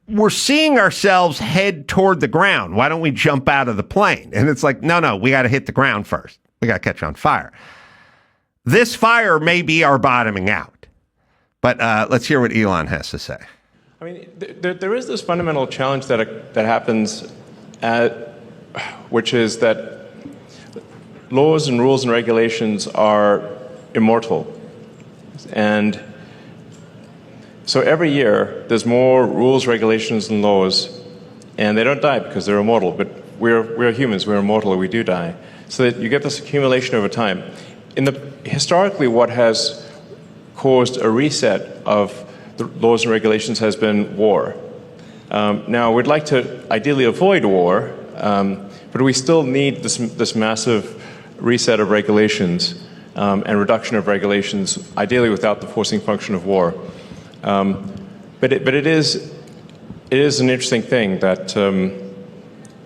we're seeing ourselves head toward the ground. Why don't we jump out of the plane? And it's like, no, we got to hit the ground first. We got to catch on fire. This fire may be our bottoming out. But let's hear what Elon has to say. I mean, there is this fundamental challenge that happens, which is that laws and rules and regulations are immortal. And so every year, there's more rules, regulations, and laws, and they don't die because they're immortal. But we're humans, we're immortal, we do die. So that you get this accumulation over time. Historically, what has caused a reset of the laws and regulations has been war. Now, we'd like to ideally avoid war, but we still need this massive reset of regulations and reduction of regulations, ideally without the forcing function of war. But it is an interesting thing that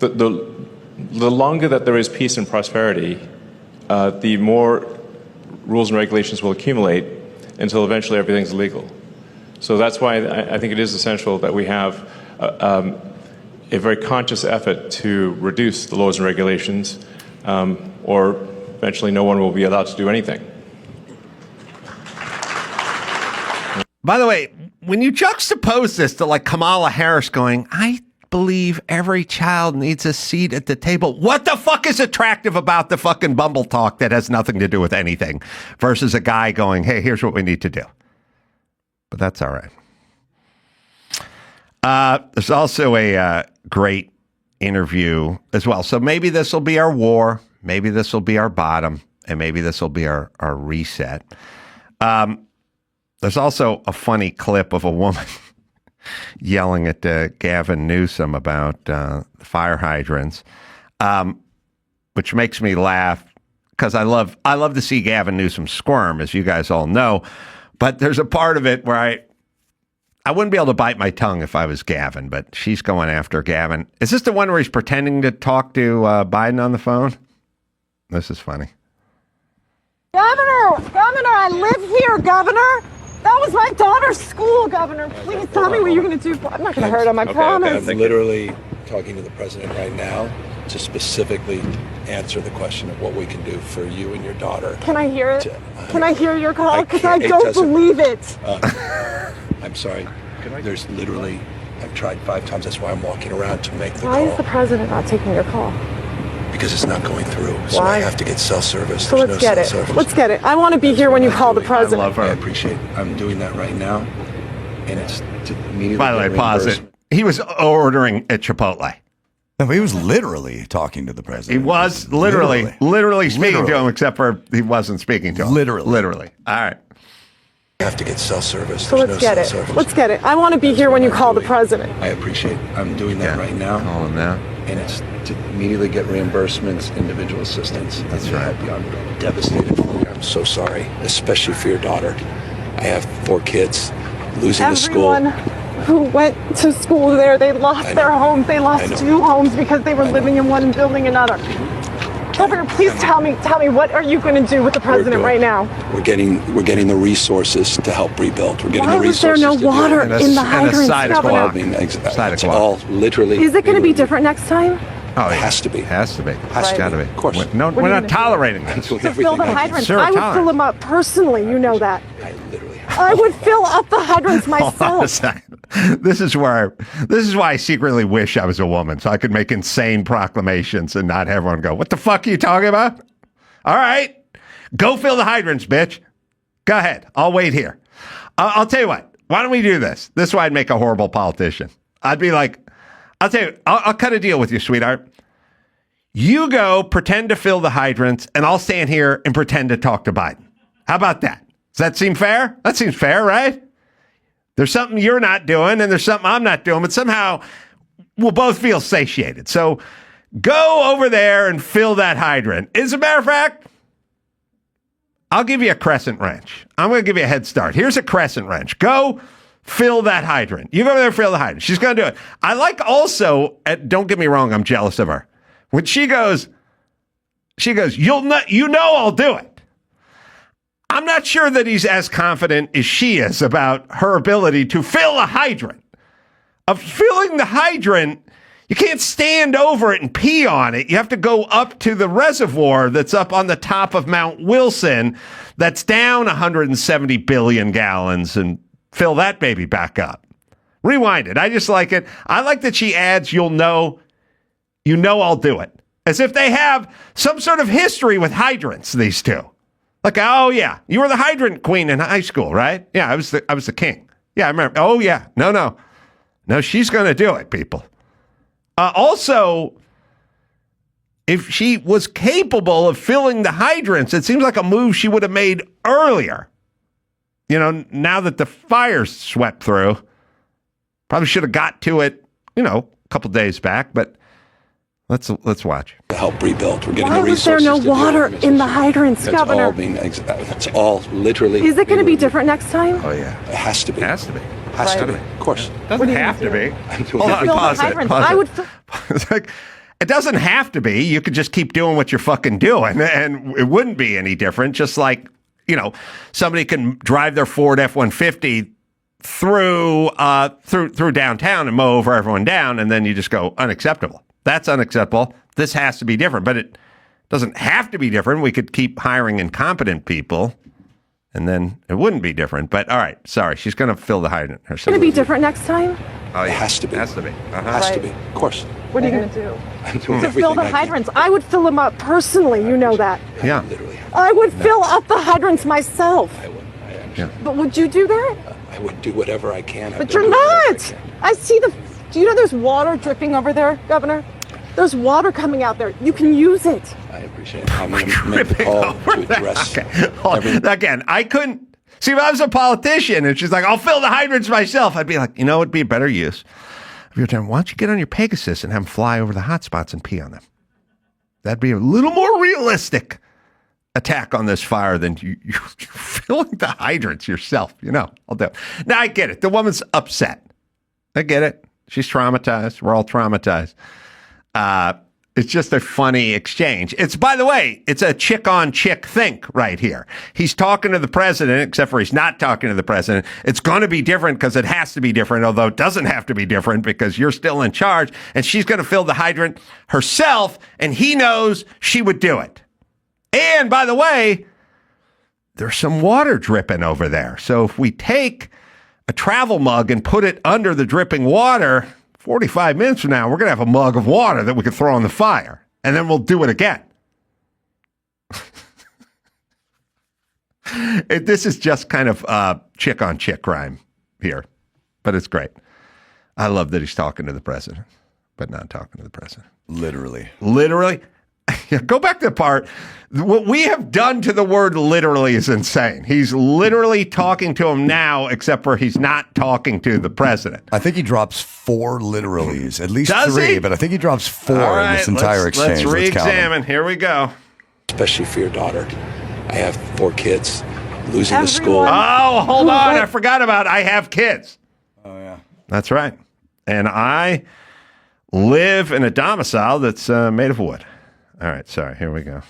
the longer that there is peace and prosperity, the more rules and regulations will accumulate until eventually everything's legal. So that's why I think it is essential that we have a very conscious effort to reduce the laws and regulations, or eventually no one will be allowed to do anything. By the way, when you juxtapose this to like Kamala Harris going, I believe every child needs a seat at the table. What the fuck is attractive about the fucking bumble talk that has nothing to do with anything versus a guy going, hey, here's what we need to do. But that's all right. There's also a great interview as well. So maybe this will be our war. Maybe this will be our bottom. And maybe this will be our reset. There's also a funny clip of a woman yelling at Gavin Newsom about fire hydrants, which makes me laugh because I love to see Gavin Newsom squirm, as you guys all know. But there's a part of it where I wouldn't be able to bite my tongue if I was Gavin, but she's going after Gavin. Is this the one where he's pretending to talk to Biden on the phone? This is funny. Governor, I live here, Governor. That was my daughter's school, Governor. Please tell me what you're going to do. I'm not going to hurt him, I promise. I'm literally talking to the president right now to specifically answer the question of what we can do for you and your daughter. Can I hear it? Can I hear your call? Because I don't believe it. I'm sorry. There's literally, I've tried 5 times. That's why I'm walking around to make the call. Why is the president not taking your call? Because it's not going through. So I have to get cell service. So let's get it. Let's get it. I want to be here when you call the president. I love her. I appreciate it. I'm doing that right now. And it's to immediately. By the way, pause it. He was ordering at Chipotle. No, he was literally talking to the president. He was literally speaking to him, except for he wasn't speaking to him. Literally. All right. I have to get cell service. So let's get it. Let's get it. I want to be here when you call the president. I appreciate it. I'm doing that right now. Call him now. And it's to immediately get reimbursements, individual assistance. That's right. I'm devastated for you. I'm so sorry, especially for your daughter. I have 4 kids losing the school. Everyone who went to school there, they lost their homes. They lost 2 homes because they were living in one and building another. Governor, please tell me, what are you going to do with the president right now? We're getting the resources to help rebuild. We're getting Why the was there resources no water in the hydrants, Governor? It's all literally. Is it going to be different next time? Oh, it has to be. Has to be. Has got to be. Of course. We're not tolerating this. To fill the hydrants, Zero I would tolerance. fill them up personally. You know that. I literally. I would fill up the hydrants Hold on a myself. second. This is why I secretly wish I was a woman, so I could make insane proclamations and not have everyone go, "What the fuck are you talking about?" All right, go fill the hydrants, bitch. Go ahead. I'll wait here. I'll tell you what. Why don't we do this? This is why I'd make a horrible politician. I'd be like, I'll tell you, I'll cut a deal with you, sweetheart. You go pretend to fill the hydrants, and I'll stand here and pretend to talk to Biden. How about that? Does that seem fair? That seems fair, right? There's something you're not doing, and there's something I'm not doing, but somehow we'll both feel satiated. So go over there and fill that hydrant. As a matter of fact, I'll give you a crescent wrench. I'm going to give you a head start. Here's a crescent wrench. Go fill that hydrant. You go over there and fill the hydrant. She's going to do it. I like also, don't get me wrong, I'm jealous of her. When she goes, you know I'll do it. I'm not sure that he's as confident as she is about her ability to fill a hydrant. Of filling the hydrant, you can't stand over it and pee on it. You have to go up to the reservoir that's up on the top of Mount Wilson that's down 170 billion gallons and fill that baby back up. Rewind it. I just like it. I like that she adds, you know I'll do it. As if they have some sort of history with hydrants, these two. Like, oh yeah, you were the hydrant queen in high school, right? Yeah, I was the king. Yeah, I remember. Oh yeah, no, she's going to do it, people. Also, if she was capable of filling the hydrants, it seems like a move she would have made earlier. You know, now that the fire's swept through, probably should have got to it, a couple days back, but let's watch. To help rebuild. We're getting Why the was there resources. no water in the hydrants, Governor? That's all literally. Is it going to be different next time? Oh yeah, It has to be. has to be. Has to be. Of course. Doesn't have to be. Hold on, Fill the pause it. hydrants. Pause I it. would. It's like, it doesn't have to be. You could just keep doing what you're fucking doing, and it wouldn't be any different. Just like, somebody can drive their Ford F-150 through downtown and mow over everyone down, and then you just go, unacceptable. That's unacceptable. This has to be different, but it doesn't have to be different. We could keep hiring incompetent people, and then it wouldn't be different. But all right, sorry, she's going to fill the hydrant herself. Going to be different next time? Oh, yeah. It has to be. Has to be. Has to be. Of course. What are you going to do? I'm doing To everything fill the I can. hydrants, I would fill them up personally. You know that. Yeah. Literally. I would fill up the hydrants myself. I would. I understand. But would you do that? I would do whatever I can. But you're not. I see the. Do you know there's water dripping over there, Governor? There's water coming out there. You can use it. I appreciate it. I'm going to make the call to address. Again, I couldn't. See, if I was a politician and she's like, I'll fill the hydrants myself, I'd be like, it'd be a better use of your time. Why don't you get on your Pegasus and have them fly over the hot spots and pee on them? That'd be a little more realistic attack on this fire than you filling the hydrants yourself. I'll do it. Now, I get it. The woman's upset. I get it. She's traumatized. We're all traumatized. It's just a funny exchange. By the way, it's a chick on chick think right here. He's talking to the president, except for he's not talking to the president. It's going to be different because it has to be different, although it doesn't have to be different because you're still in charge. And she's going to fill the hydrant herself, and he knows she would do it. And by the way, there's some water dripping over there. So if we take a travel mug and put it under the dripping water, 45 minutes from now, we're going to have a mug of water that we can throw on the fire, and then we'll do it again. This is just kind of chick on chick crime here, but it's great. I love that he's talking to the president, but not talking to the president. Literally. Go back to the part. What we have done to the word literally is insane. He's literally talking to him now, except for he's not talking to the president. I think he drops 4 literallys, at least Does 3, he? but I think he drops 4 All in this entire exchange. Let's re-examine. Here we go. Especially for your daughter. I have 4 kids. Losing the school. Oh, hold on. I forgot about I have kids. Oh, yeah. That's right. And I live in a domicile that's made of wood. All right, sorry. Here we go.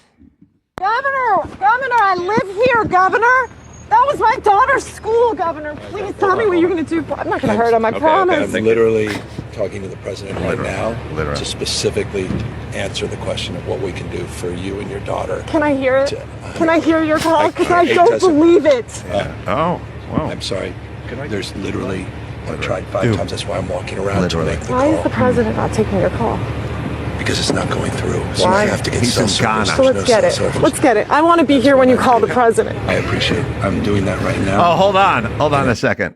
Governor, I live here, Governor. That was my daughter's school, Governor. Please tell me what you're going to do. I'm not going to hurt him, I promise. I'm literally talking to the president right now to specifically answer the question of what we can do for you and your daughter. Can I hear it? Can I hear your call? Because I don't believe it. Oh, wow. I'm sorry. There's literally, I tried 5 times. That's why I'm walking around to make the call. Why is the president not taking your call? Because it's not going through. So I have to get He's in Ghana. So let's get it. Let's get it. I want to be here when you call the president. I appreciate it. I'm doing that right now. Oh, hold on a second.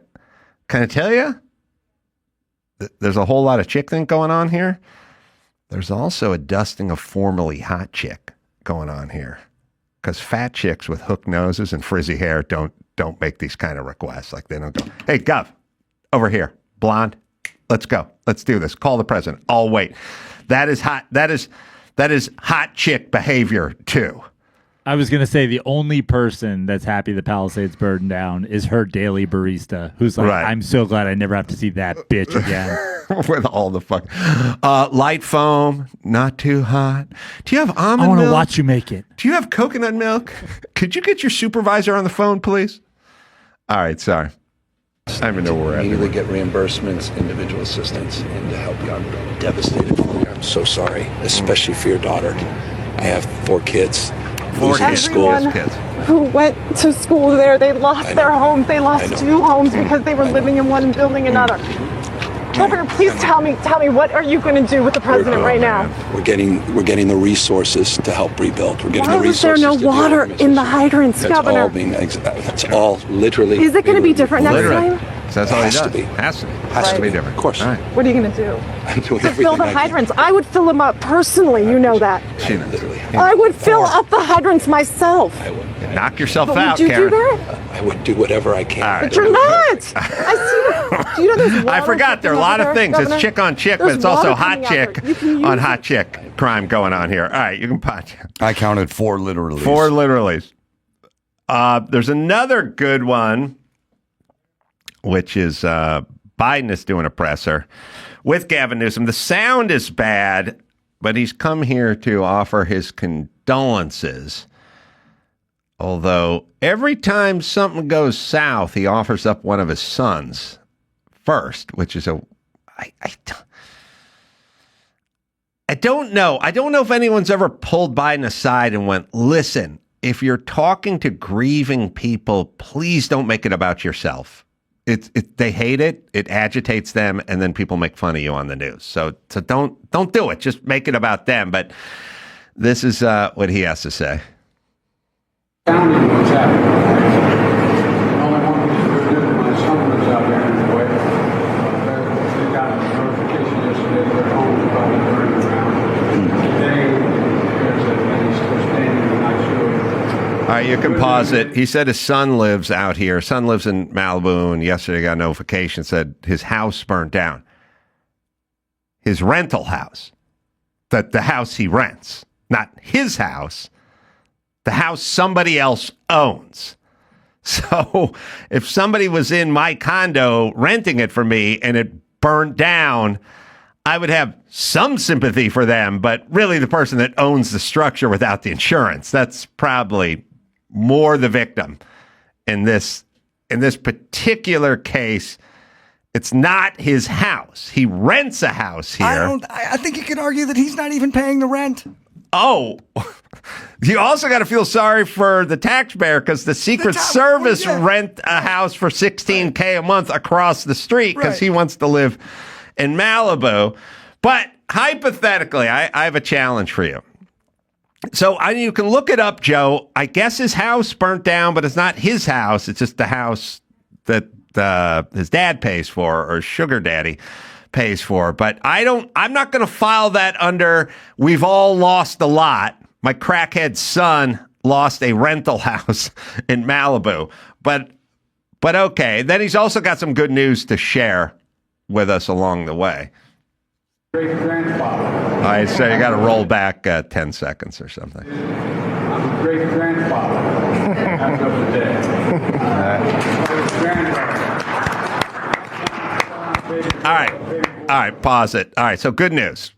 Can I tell you? There's a whole lot of chick thing going on here. There's also a dusting of formerly hot chick going on here. Because fat chicks with hooked noses and frizzy hair don't make these kind of requests. Like they don't go, hey, Gov, over here, blonde, let's go. Let's do this. Call the president. I'll wait. That is hot. That is hot chick behavior too. I was going to say the only person that's happy the Palisades burned down is her daily barista, who's like, I'm so glad I never have to see that bitch again. With all the fuck. Light foam, not too hot. Do you have almond milk? I want to watch you make it. Do you have coconut milk? Could you get your supervisor on the phone, please? All right, sorry. I don't even know where we're at. Immediately get reimbursements, individual assistance, and to help you. I'm devastated for you. I'm so sorry, especially for your daughter. I have 4 kids. 4 kids. Everyone who went to school there, they lost their homes. They lost 2 homes because they were living in one and building another. Governor, please tell me, what are you going to do with the president right now? We're getting the resources to help rebuild. We're getting Why the resources. Was there no water in the hydrants, that's Governor? That's all literally. Is it going to be different next time? That's all he does. Has to be different. Of course. Right. What are you going to do? I'm doing To fill the hydrants. I would fill them up personally. You know that. Literally. I would fill up the hydrants myself. I would. Knock yourself But out, would you Karen. do that? I would do whatever I can. But you're not. I see. Do you know there's water I forgot there are a lot of things. Governor? It's chick on chick, There's but it's also water hot coming out chick there. You can use on it. hot chick crime going on here. All right, you can pot. I counted 4 literally. 4 literallys. There's another good one, which is Biden is doing a presser with Gavin Newsom. The sound is bad, but he's come here to offer his condolences. Although every time something goes south, he offers up one of his sons first, which is I don't know. I don't know if anyone's ever pulled Biden aside and went, listen, if you're talking to grieving people, please don't make it about yourself. They hate it. It agitates them, and then people make fun of you on the news. So don't do it. Just make it about them. But this is what he has to say. Counting what's happening. All I want is to visit my son lives out there in the way. They got a notification yesterday that their home is probably burning around. Today, there's a lady still standing, I'm not sure. All right, you can pause it. He said his son lives out here. His son lives in Malibu, and yesterday got a notification said his house burned down. His rental house. The house he rents. Not his house. The house somebody else owns. So if somebody was in my condo renting it for me and it burned down, I would have some sympathy for them, but really the person that owns the structure without the insurance, that's probably more the victim in this particular case. It's not his house. He rents a house here. I think you could argue that he's not even paying the rent. Oh, you also got to feel sorry for the taxpayer because the Secret Service rent a house for $16K a month across the street because he wants to live in Malibu. But hypothetically, I have a challenge for you. So you can look it up, Joe. I guess his house burnt down, but it's not his house. It's just the house that his dad pays for, or sugar daddy pays for. But I'm not going to file that under we've all lost a lot. My crackhead son lost a rental house in Malibu. But okay. Then he's also got some good news to share with us along the way. Great-grandfather. All right, so you got to roll back 10 seconds or something. I'm a great-grandfather as of the day. All right, pause it. All right, so good news.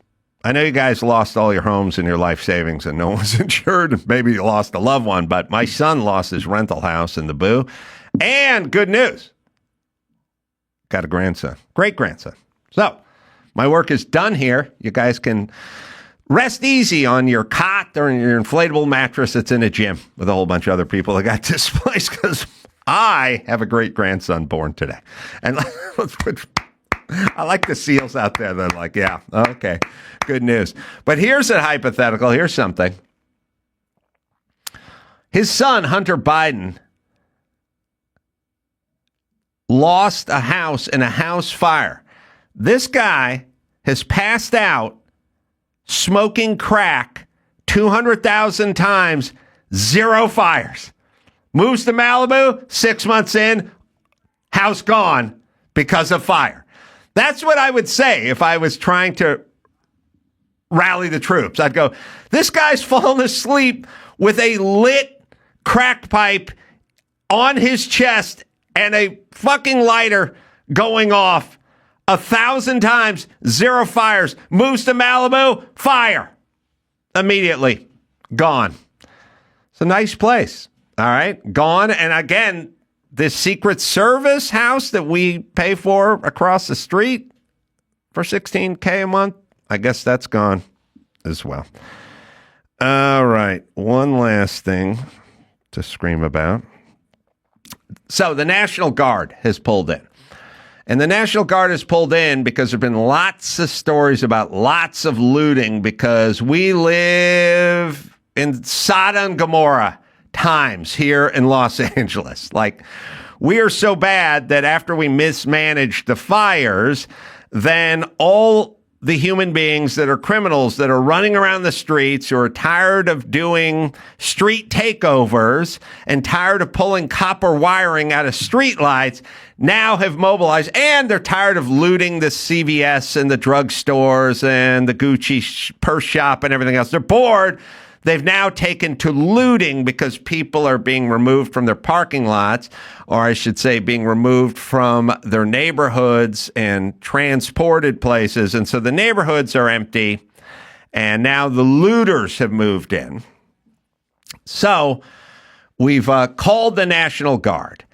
I know you guys lost all your homes and your life savings and no one was insured. Maybe you lost a loved one, but my son lost his rental house in the Boo. And good news, got a grandson, great grandson. So my work is done here. You guys can rest easy on your cot or your inflatable mattress that's in a gym with a whole bunch of other people that got displaced because I have a great grandson born today. And I like the seals out there that are like, yeah, okay, good news. But here's a hypothetical. Here's something. His son, Hunter Biden, lost a house in a house fire. This guy has passed out smoking crack 200,000 times, 0 fires. Moves to Malibu, 6 months in, house gone because of fire. That's what I would say if I was trying to rally the troops. I'd go, this guy's fallen asleep with a lit crack pipe on his chest and a fucking lighter going off 1,000 times, 0 fires. Moves to Malibu, fire. Immediately, gone. It's a nice place. All right, gone. And again, this Secret Service house that we pay for across the street for $16K a month, I guess that's gone as well. All right, one last thing to scream about. So the National Guard has pulled in. And the National Guard has pulled in because there have been lots of stories about lots of looting because we live in Sodom and Gomorrah times here in Los Angeles. Like, we are so bad that after we mismanage the fires, then all the human beings that are criminals that are running around the streets who are tired of doing street takeovers and tired of pulling copper wiring out of street lights now have mobilized, and they're tired of looting the CVS and the drugstores and the Gucci purse shop and everything else. They're bored. They've now taken to looting because people are being removed from their parking lots, or I should say being removed from their neighborhoods and transported places. And so the neighborhoods are empty, and now the looters have moved in. So we've called the National Guard,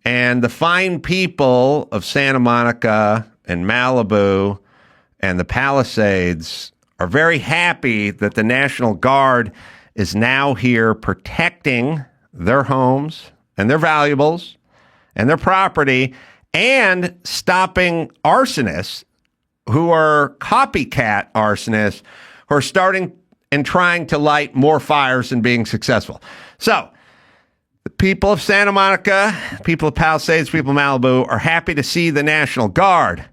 and the fine people of Santa Monica and Malibu and the Palisades are very happy that the National Guard is now here protecting their homes and their valuables and their property and stopping arsonists who are copycat arsonists who are starting and trying to light more fires and being successful. So the people of Santa Monica, people of Palisades, people of Malibu are happy to see the National Guard.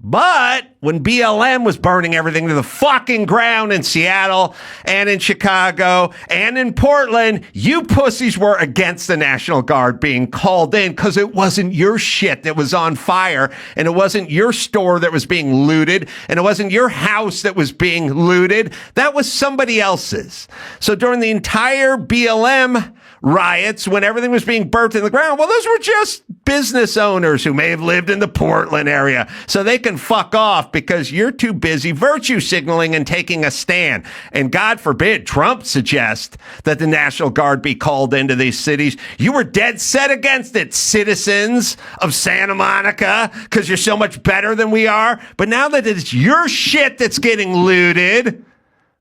But when BLM was burning everything to the fucking ground in Seattle and in Chicago and in Portland, you pussies were against the National Guard being called in because it wasn't your shit that was on fire, and it wasn't your store that was being looted, and it wasn't your house that was being looted. That was somebody else's. So during the entire BLM riots, when everything was being burnt in the ground, well, those were just business owners who may have lived in the Portland area, so they can fuck off because you're too busy virtue signaling and taking a stand. And God forbid Trump suggests that the National Guard be called into these cities. You were dead set against it, citizens of Santa Monica, because you're so much better than we are. But now that it's your shit that's getting looted,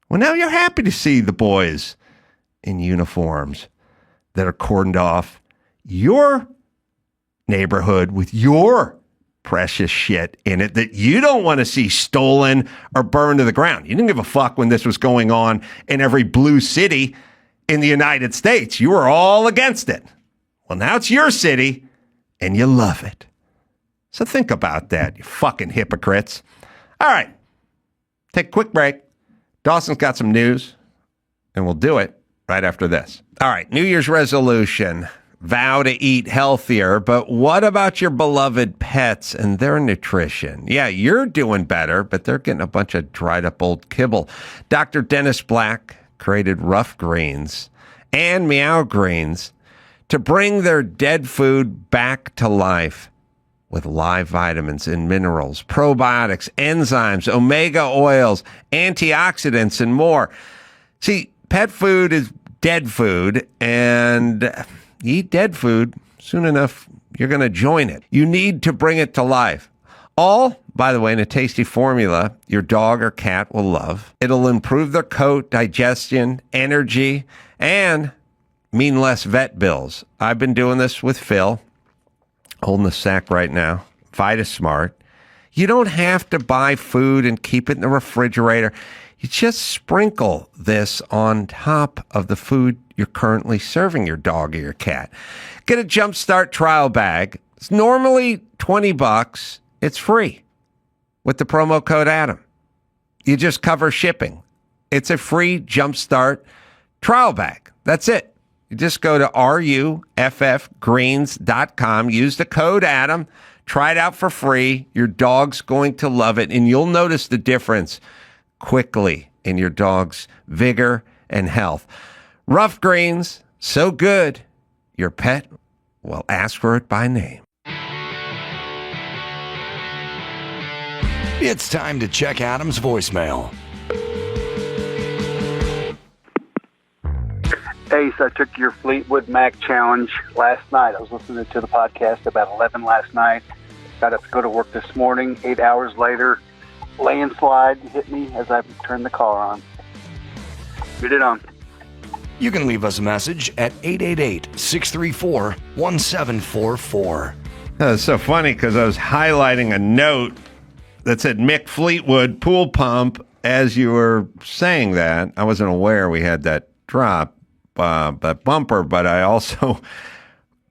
well, now you're happy to see the boys in uniforms that are cordoned off your neighborhood with your precious shit in it that you don't want to see stolen or burned to the ground. You didn't give a fuck when this was going on in every blue city in the United States. You were all against it. Well, now it's your city and you love it. So think about that, you fucking hypocrites. All right, take a quick break. Dawson's got some news, and we'll do it right after this. All right, New Year's resolution, vow to eat healthier, but what about your beloved pets and their nutrition? Yeah, you're doing better, but they're getting a bunch of dried up old kibble. Dr. Dennis Black created Rough Greens and Meow Greens to bring their dead food back to life with live vitamins and minerals, probiotics, enzymes, omega oils, antioxidants, and more. See, pet food is dead food, and you eat dead food, soon enough, you're going to join it. You need to bring it to life. All, by the way, in a tasty formula your dog or cat will love. It'll improve their coat, digestion, energy, and mean less vet bills. I've been doing this with Phil, holding the sack right now. VitaSmart. You don't have to buy food and keep it in the refrigerator. You just sprinkle this on top of the food you're currently serving your dog or your cat. Get a Jumpstart trial bag. It's normally $20. It's free with the promo code Adam. You just cover shipping. It's a free Jumpstart trial bag. That's it. You just go to ruffgreens.com. Use the code Adam. Try it out for free. Your dog's going to love it, and you'll notice the difference quickly in your dog's vigor and health. Rough Greens, so good, your pet will ask for it by name. It's time to check Adam's voicemail. Ace, I took your Fleetwood Mac challenge last night. I was listening to the podcast about 11 last night. Got up to go to work this morning. 8 hours later, landslide hit me as I turned the car on. Get it on. You can leave us a message at 888-634-1744. It's so funny because I was highlighting a note that said Mick Fleetwood pool pump as you were saying that. I wasn't aware we had that drop, that bumper, but I also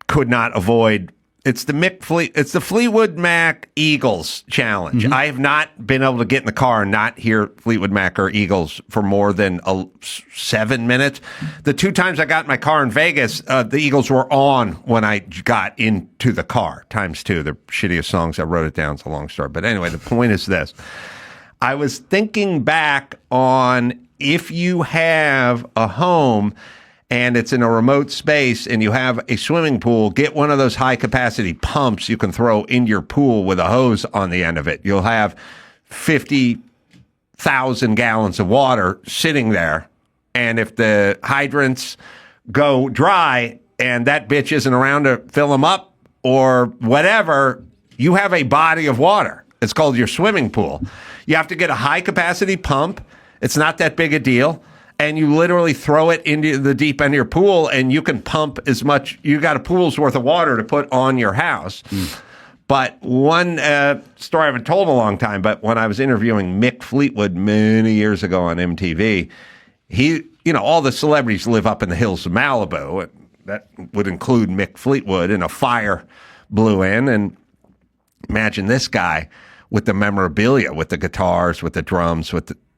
could not avoid. It's the Fleetwood Mac Eagles challenge. Mm-hmm. I have not been able to get in the car and not hear Fleetwood Mac or Eagles for more than 7 minutes. The 2 times I got in my car in Vegas, the Eagles were on when I got into the car, times 2. They're shittiest songs. I wrote it down. It's a long story. But anyway, the point is this. I was thinking back on if you have a home and it's in a remote space and you have a swimming pool, get one of those high-capacity pumps you can throw in your pool with a hose on the end of it. You'll have 50,000 gallons of water sitting there. And if the hydrants go dry and that bitch isn't around to fill them up or whatever, you have a body of water. It's called your swimming pool. You have to get a high-capacity pump. It's not that big a deal. And you literally throw it into the deep end of your pool, and you can pump as much. You got a pool's worth of water to put on your house. But one story I haven't told in a long time, but when I was interviewing Mick Fleetwood many years ago on MTV, all the celebrities live up in the hills of Malibu. And that would include Mick Fleetwood, and a fire blew in. And imagine this guy with the memorabilia, with the guitars, with the drums,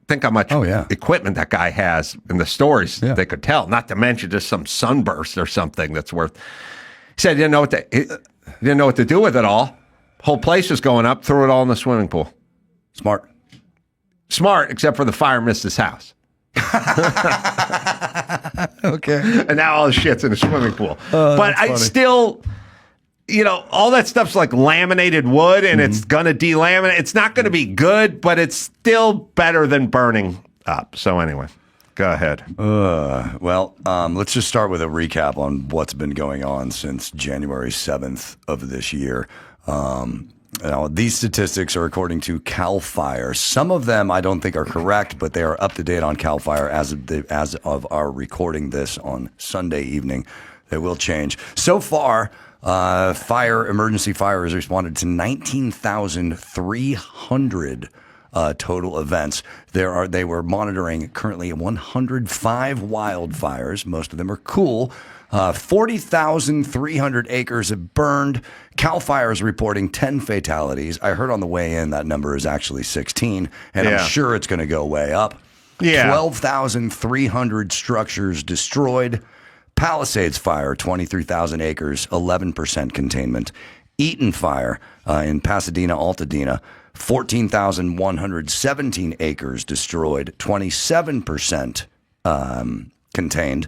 think how much equipment that guy has in the stories they could tell, not to mention just some sunburst or something that's worth. He said he didn't know what to do with it all. Whole place was going up, threw it all in the swimming pool. Smart, except for the fire missed his house. Okay. And now all the shit's in the swimming pool. But I still, all that stuff's like laminated wood, and it's going to delaminate. It's not going to be good, but it's still better than burning up. So anyway, go ahead. Let's just start with a recap on what's been going on since January 7th of this year. Now, these statistics are according to CAL FIRE. Some of them I don't think are correct, but they are up to date on CAL FIRE as of our recording this on Sunday evening. They will change. So far, emergency fire has responded to 19,300 total events. They were monitoring currently 105 wildfires. Most of them are cool. 40,300 acres have burned. CAL FIRE is reporting 10 fatalities. I heard on the way in that number is actually 16, and I'm sure it's going to go way up. 12,300 structures destroyed. Palisades fire, 23,000 acres, 11% containment. Eaton fire in Pasadena, Altadena, 14,117 acres destroyed, 27% contained.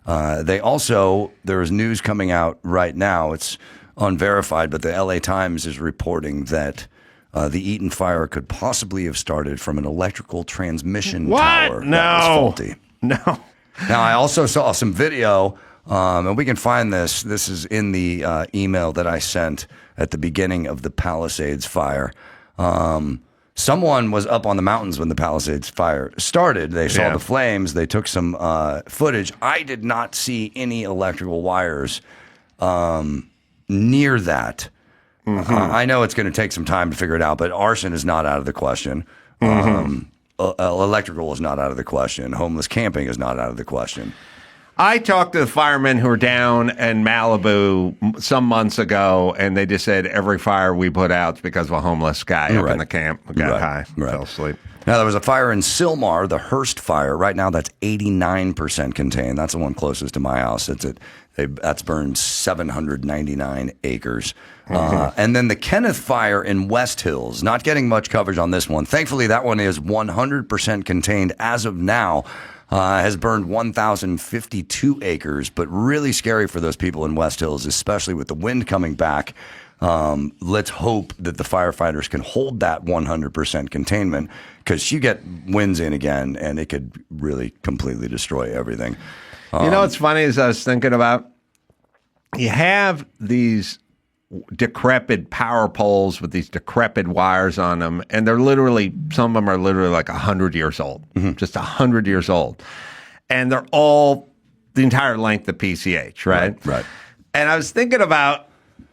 There is news coming out right now. It's unverified, but the LA Times is reporting that the Eaton fire could possibly have started from an electrical transmission tower that was faulty. No. Now, I also saw some video, and we can find this. This is in the email that I sent at the beginning of the Palisades fire. Someone was up on the mountains when the Palisades fire started. They saw the flames. They took some footage. I did not see any electrical wires near that. I know it's going to take some time to figure it out, but arson is not out of the question. Electrical is not out of the question. Homeless camping is not out of the question. I talked to the firemen who were down in Malibu some months ago, and they just said every fire we put out is because of a homeless guy up in the camp who got high, fell asleep. Now, there was a fire in Sylmar, the Hearst fire. Right now, that's 89% contained. That's the one closest to my house. That's burned 799 acres. And then the Kenneth fire in West Hills, not getting much coverage on this one. Thankfully, that one is 100% contained as of now. Has burned 1,052 acres, but really scary for those people in West Hills, especially with the wind coming back. Let's hope that the firefighters can hold that 100% containment, because you get winds in again, and it could really completely destroy everything. You know what's funny is I was thinking about, you have these decrepit power poles with these decrepit wires on them, and they're literally, some of them are literally like 100 years old, just 100 years old, and they're all the entire length of PCH, right? Right. And I was thinking about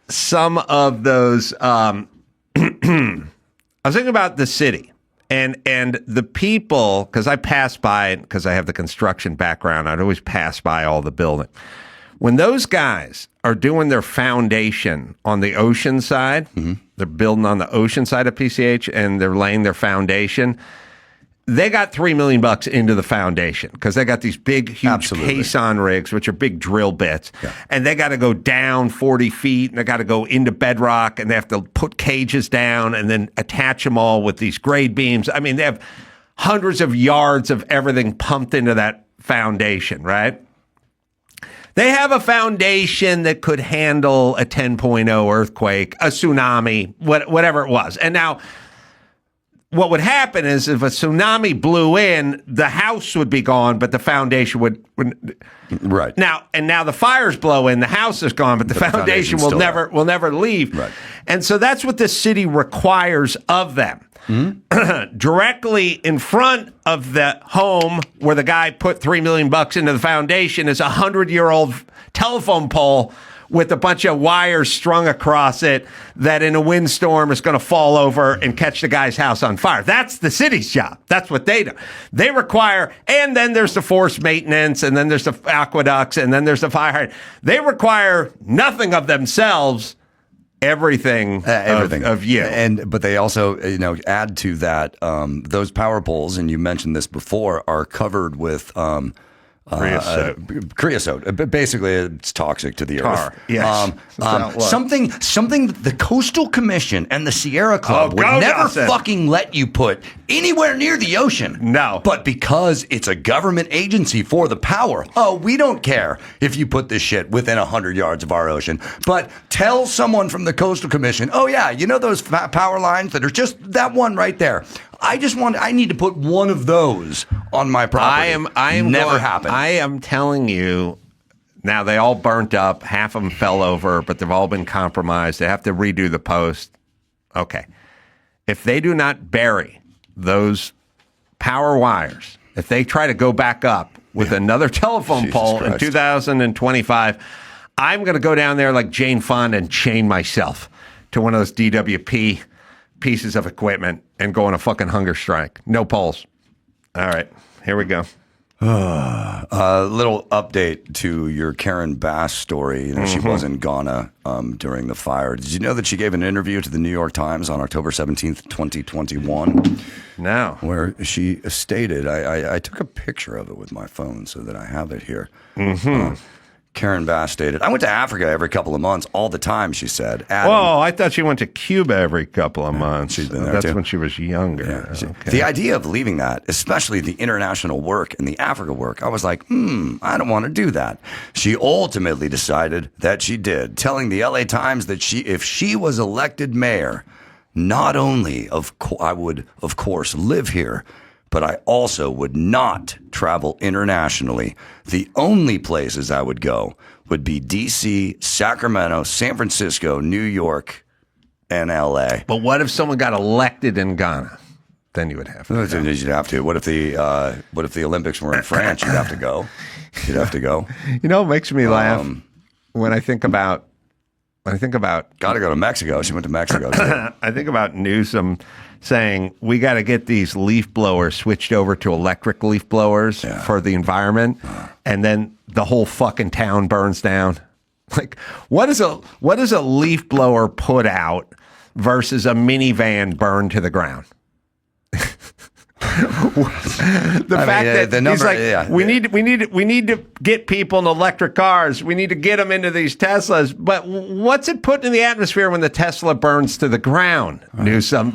some of those. I was thinking about the city and the people, because I pass by, because I have the construction background, I'd always pass by all the building. When those guys are doing their foundation on the ocean side, they're building on the ocean side of PCH, and they're laying their foundation. They got $3 million into the foundation, because they got these big, huge caisson rigs, which are big drill bits, and they got to go down 40 feet, and they got to go into bedrock, and they have to put cages down and then attach them all with these grade beams. I mean, they have hundreds of yards of everything pumped into that foundation, right? They have a foundation that could handle a 10.0 earthquake, a tsunami, whatever it was. And now, what would happen is if a tsunami blew in, the house would be gone, but the foundation would right. Now the fires blow in, the house is gone, but the foundation will never leave. Right. And so that's what the city requires of them. Directly in front of the home where the guy put $3 million into the foundation is a 100-year-old telephone pole with a bunch of wires strung across it that in a windstorm is going to fall over and catch the guy's house on fire. That's the city's job. That's what they do. They require, and then there's the forced maintenance, and then there's the aqueducts, and then there's the fire hydrant. They require nothing of themselves, everything of you. But they also, add to that, those power poles, and you mentioned this before, are covered with creosote. Basically, it's toxic to the earth. Yes. Something that the Coastal Commission and the Sierra Club would never fucking let you put anywhere near the ocean. No. But because it's a government agency for the power, we don't care if you put this shit within 100 yards of our ocean. But tell someone from the Coastal Commission, those power lines that are just that one right there. I need to put one of those on my property. Never happened. I am telling you, now they all burnt up. Half of them fell over, but they've all been compromised. They have to redo the post. Okay. If they do not bury those power wires, if they try to go back up with another telephone pole in 2025, I'm going to go down there like Jane Fonda and chain myself to one of those DWP pieces of equipment and go on a fucking hunger strike. No poles. All right, here we go. Little update to your Karen Bass story. She was in Ghana during the fire. Did you know that she gave an interview to the New York Times on October 17th, 2021? No. Where she stated, I took a picture of it with my phone so that I have it here. Karen Bass stated, I went to Africa every couple of months all the time, she said. Adding, Whoa, I thought she went to Cuba every couple of months. She's been there That's too. when she was younger. Yeah. Okay. The idea of leaving that, especially the international work and the Africa work, I was like, I don't want to do that. She ultimately decided that she did, telling the LA Times that if she was elected mayor, not only I would, of course, live here, but I also would not travel internationally. The only places I would go would be D.C., Sacramento, San Francisco, New York, and L.A. But what if someone got elected in Ghana? Then you would have to. You'd have to. What if the Olympics were in France? You'd have to go. You'd have to go. You know, it makes me laugh when I think about. Got to go to Mexico. She went to Mexico. I think about Newsom saying we got to get these leaf blowers switched over to electric leaf blowers for the environment, and then the whole fucking town burns down. Like, what is a leaf blower put out versus a minivan burned to the ground? The fact that he's like, we need to get people in electric cars. We need to get them into these Teslas. But what's it put in the atmosphere when the Tesla burns to the ground? Newsom,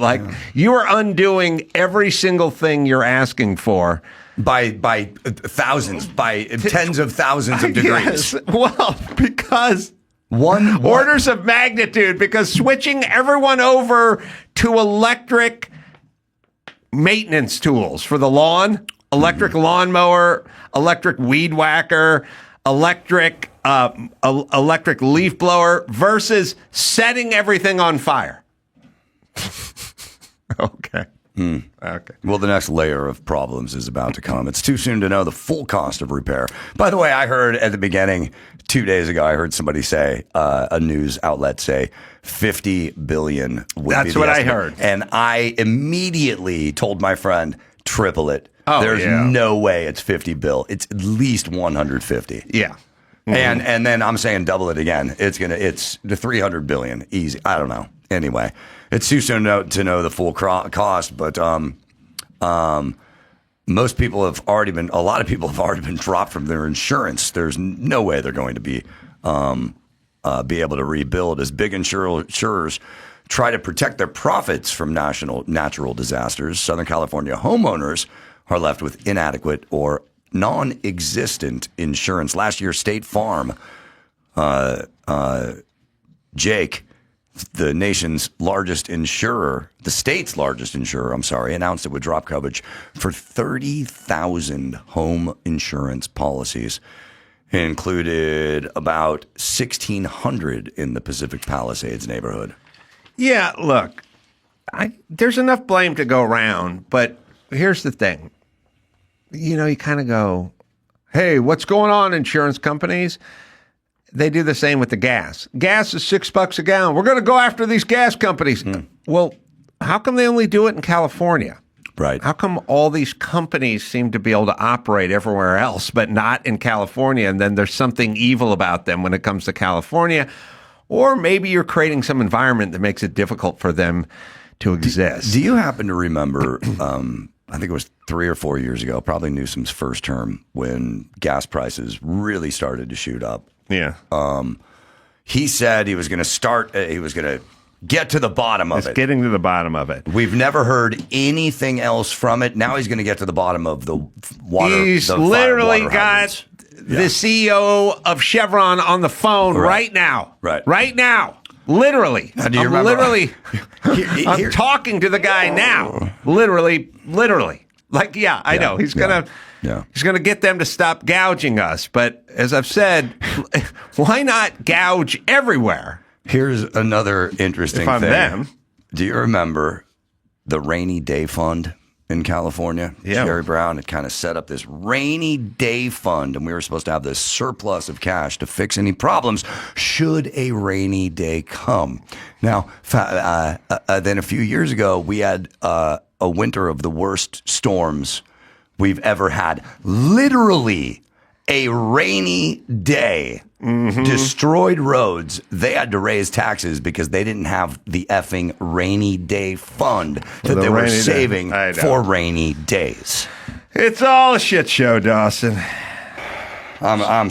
you are undoing every single thing you're asking for by thousands, by tens of thousands of degrees. Yes. Well, because orders of magnitude. Because switching everyone over to electric maintenance tools for the lawn, electric lawnmower, electric weed whacker, electric leaf blower versus setting everything on fire. Okay. Okay. Well, the next layer of problems is about to come. It's too soon to know the full cost of repair. By the way, I heard at the beginning, 2 days ago, I heard somebody say, a news outlet say, $50 billion would be That's the what estimate. I heard. And I immediately told my friend, triple it. Oh, There's yeah. no way it's 50 bill. It's at least 150. Yeah. Mm-hmm. And then I'm saying double it again. It's the 300 billion easy. I don't know. Anyway, it's too soon to know the full cost, but most people have already been. A lot of people have already been dropped from their insurance. There's no way they're going to be able to rebuild as big insurers try to protect their profits from natural disasters. Southern California homeowners are left with inadequate or non-existent insurance. Last year, State Farm, Jake, the nation's largest insurer, the state's largest insurer, announced it would drop coverage for 30,000 home insurance policies. It included about 1,600 in the Pacific Palisades neighborhood. Yeah, look, there's enough blame to go around, but here's the thing. You know, you kind of go, hey, what's going on, insurance companies? They do the same with the gas. Gas is $6 a gallon. We're going to go after these gas companies. Well, how come they only do it in California? Right. How come all these companies seem to be able to operate everywhere else, but not in California? And then there's something evil about them when it comes to California. Or maybe you're creating some environment that makes it difficult for them to exist. Do you happen to remember, I think it was 3 or 4 years ago, probably Newsom's first term, when gas prices really started to shoot up? Yeah. He said he was going to get to the bottom of it. Getting to the bottom of it. We've never heard anything else from it. Now he's going to get to the bottom of the water. He's literally got the CEO of Chevron on the phone right now. Right now. Literally. Do you remember? I'm talking to the guy now. Literally. Like, yeah, I know. He's going to get them to stop gouging us. But as I've said, why not gouge everywhere? Here's another interesting If I'm thing. them. Do you remember the rainy day fund in California? Yeah. Jerry Brown had kind of set up this rainy day fund, and we were supposed to have this surplus of cash to fix any problems should a rainy day come. Now, then a few years ago, we had a winter of the worst storms we've ever had. Literally a rainy day. Destroyed roads. They had to raise taxes because they didn't have the effing rainy day fund that they were saving for rainy days. It's all a shit show, Dawson. Yeah.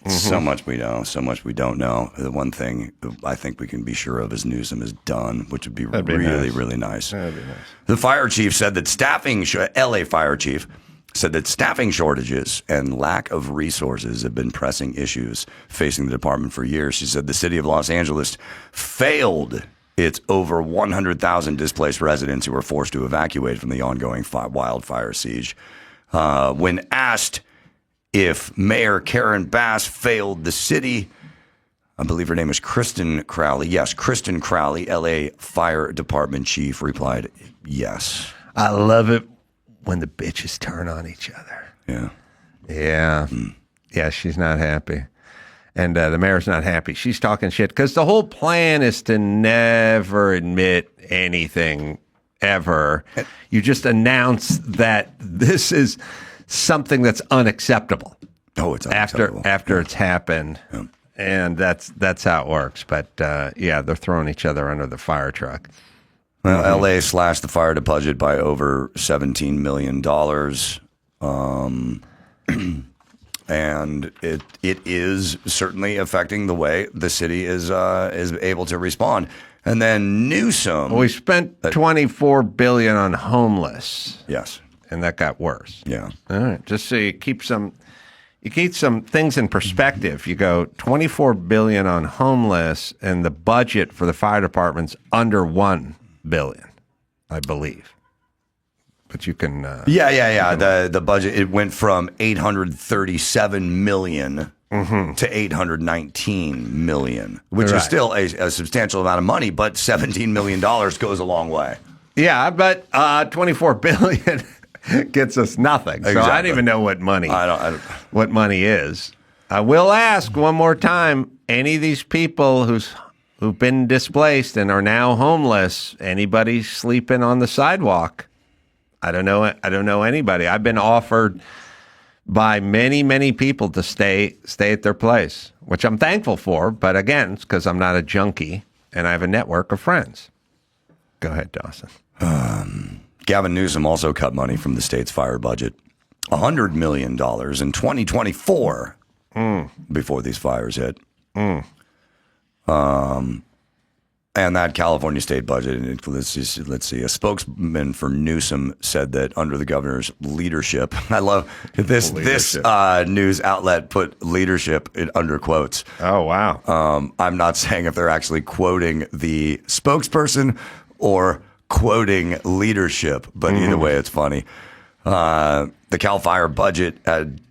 So much we know, so much we don't know. The one thing I think we can be sure of is Newsom is done, which would be really nice. That'd be nice. The fire chief said that LA fire chief said that staffing shortages and lack of resources have been pressing issues facing the department for years. She said the city of Los Angeles failed its over 100,000 displaced residents who were forced to evacuate from the ongoing wildfire siege. When asked if Mayor Karen Bass failed the city, I believe her name was Kristen Crowley. Yes, Kristen Crowley, LA Fire Department chief, replied, yes. I love it when the bitches turn on each other. Yeah. Yeah. Yeah, she's not happy. And the mayor's not happy. She's talking shit because the whole plan is to never admit anything ever. You just announce that this is something that's unacceptable. Oh, it's unacceptable. After it's happened. Yeah. And that's how it works. But yeah, they're throwing each other under the fire truck. Well, LA slashed the fire budget by over $17 million. And it is certainly affecting the way the city is able to respond. And then Newsom, we spent $24 billion on homeless. Yes, and that got worse. Yeah. All right. Just so you keep some things in perspective. You go $24 billion on homeless, and the budget for the fire department's under $1 billion, I believe. But you can. The budget, it went from $837 million to $819 million, which is still a substantial amount of money, but $17 million goes a long way. Yeah, but $24 billion gets us nothing. So I don't even know what money. What money is. I will ask one more time: any of these people who've been displaced and are now homeless, anybody sleeping on the sidewalk? I don't know anybody. I've been offered by many people to stay at their place, which I'm thankful for. But again, it's because I'm not a junkie and I have a network of friends. Go ahead, Dawson. Gavin Newsom also cut money from the state's fire budget, $100 million in 2024 before these fires hit. And that California state budget, let's see, a spokesman for Newsom said that under the governor's leadership, I love this news outlet put leadership under quotes. Oh, wow. I'm not saying if they're actually quoting the spokesperson or quoting leadership, but either way, it's funny. The Cal Fire budget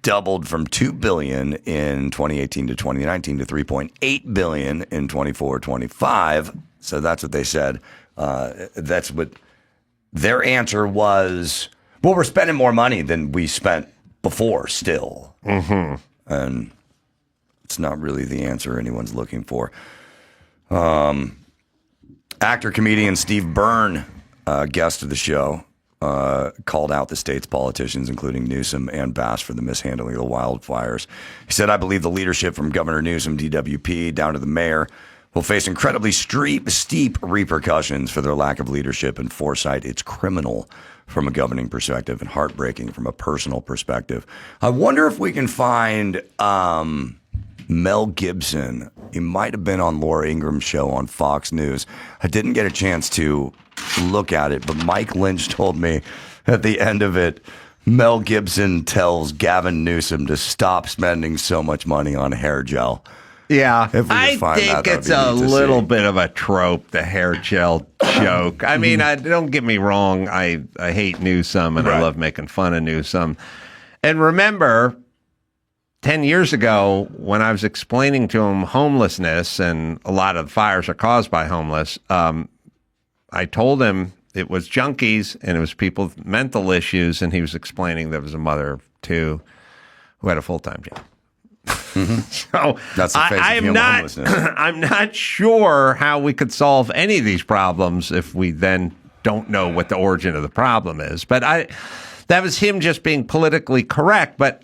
doubled from $2 billion in 2018 to 2019 to $3.8 billion in 24-25. So that's what they said. That's what their answer was. Well, we're spending more money than we spent before still. And it's not really the answer anyone's looking for. Actor, comedian Steve Byrne, guest of the show, called out the state's politicians, including Newsom and Bass, for the mishandling of the wildfires. He said, I believe the leadership from Governor Newsom, DWP, down to the mayor, will face incredibly steep repercussions for their lack of leadership and foresight. It's criminal from a governing perspective and heartbreaking from a personal perspective. I wonder if we can find Mel Gibson. He might have been on Laura Ingram's show on Fox News. I didn't get a chance to look at it, but Mike Lynch told me at the end of it, Mel Gibson tells Gavin Newsom to stop spending so much money on hair gel. Yeah, I think it's a little bit of a trope, the hair gel joke. I mean, don't get me wrong. I hate Newsom, and I love making fun of Newsom. And remember, 10 years ago, when I was explaining to him homelessness, and a lot of fires are caused by homeless, I told him it was junkies and it was people with mental issues, and he was explaining there was a mother of two who had a full-time job. So that's the face of homelessness. I'm not sure how we could solve any of these problems if we then don't know what the origin of the problem is. But that was him just being politically correct. But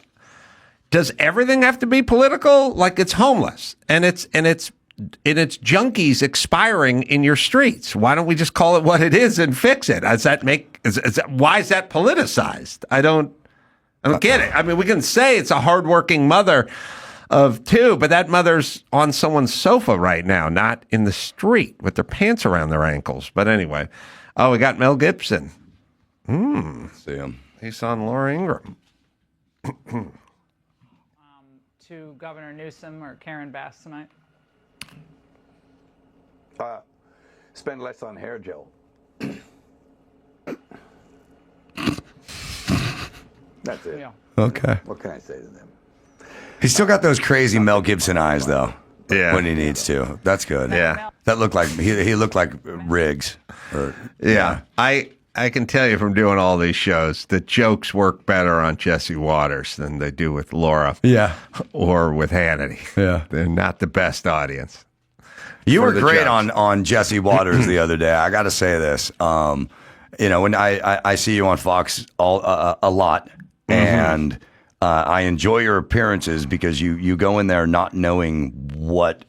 does everything have to be political? Like, it's homeless and it's junkies expiring in your streets. Why don't we just call it what it is and fix it? Why is that politicized? I don't get it. I mean, we can say it's a hardworking mother of 2, but that mother's on someone's sofa right now, not in the street with their pants around their ankles. But anyway, we got Mel Gibson. See him. He's on Laura Ingraham. To Governor Newsom or Karen Bass tonight? Spend less on hair gel. That's it. Yeah. Okay. What can I say to them? He's still got those crazy Mel Gibson eyes, though. Yeah. When he needs to. That's good. Yeah. That looked like, he looked like Riggs. Yeah. I can tell you from doing all these shows that jokes work better on Jesse Waters than they do with Laura. Yeah. Or with Hannity. Yeah. They're not the best audience. You were great on Jesse Waters the other day. I got to say this. When I see you on Fox a lot, and I enjoy your appearances because you go in there not knowing what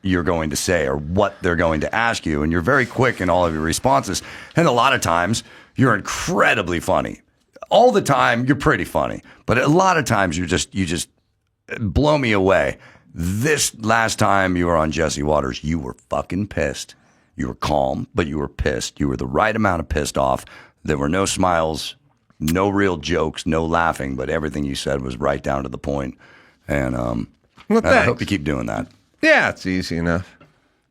you're going to say or what they're going to ask you, and you're very quick in all of your responses. And a lot of times, you're incredibly funny. All the time, you're pretty funny, but a lot of times you just blow me away. This last time you were on Jesse Waters, you were fucking pissed. You were calm, but you were pissed. You were the right amount of pissed off. There were no smiles, no real jokes, no laughing, but everything you said was right down to the point. And I hope you keep doing that. Yeah, it's easy enough.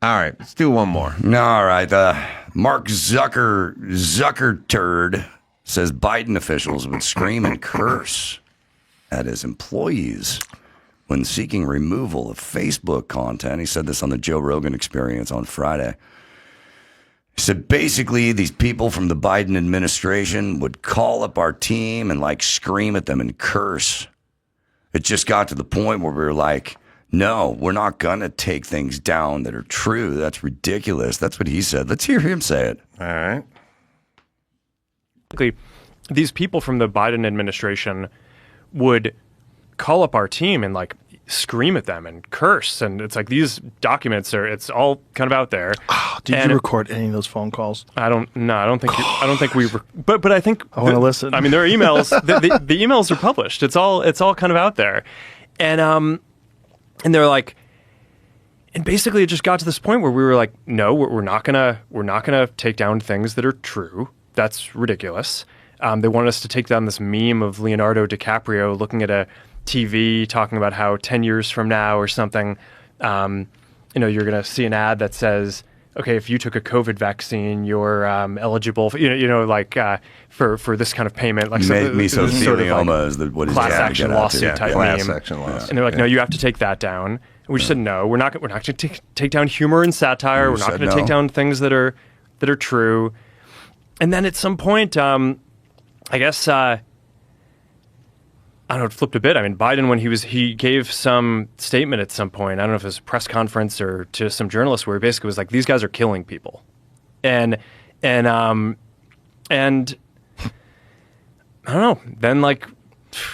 All right, let's do one more. All right. Mark Zucker turd says Biden officials would scream and curse at his employees when seeking removal of Facebook content. He said this on the Joe Rogan Experience on Friday. He said, basically, these people from the Biden administration would call up our team and scream at them and curse. It just got to the point where we were like, no, we're not going to take things down that are true. That's ridiculous. That's what he said. Let's hear him say it. All right. These people from the Biden administration would call up our team and scream at them and curse, and it's these documents it's all kind of out there. Did you record any of those phone calls? I don't think we but I think I want to listen. I mean, there are emails. the emails are published. It's all kind of out there, and they're and basically it just got to this point where we were like, no, we're not gonna take down things that are true. That's ridiculous. They wanted us to take down this meme of Leonardo DiCaprio looking at a TV talking about how 10 years from now or something, you're going to see an ad that says, okay, if you took a COVID vaccine, you're eligible for, for this kind of payment. Mesothelioma is what is class action lawsuit type class meme. Action lawsuit. And they're like, no, you have to take that down. And we just said, no, we're not going to take down humor and satire. We're not going to take down things that are true. And then at some point, I guess, I don't know, it flipped a bit. I mean, Biden, when he gave some statement at some point, I don't know if it was a press conference or to some journalists, where he basically was like, these guys are killing people. And I don't know, then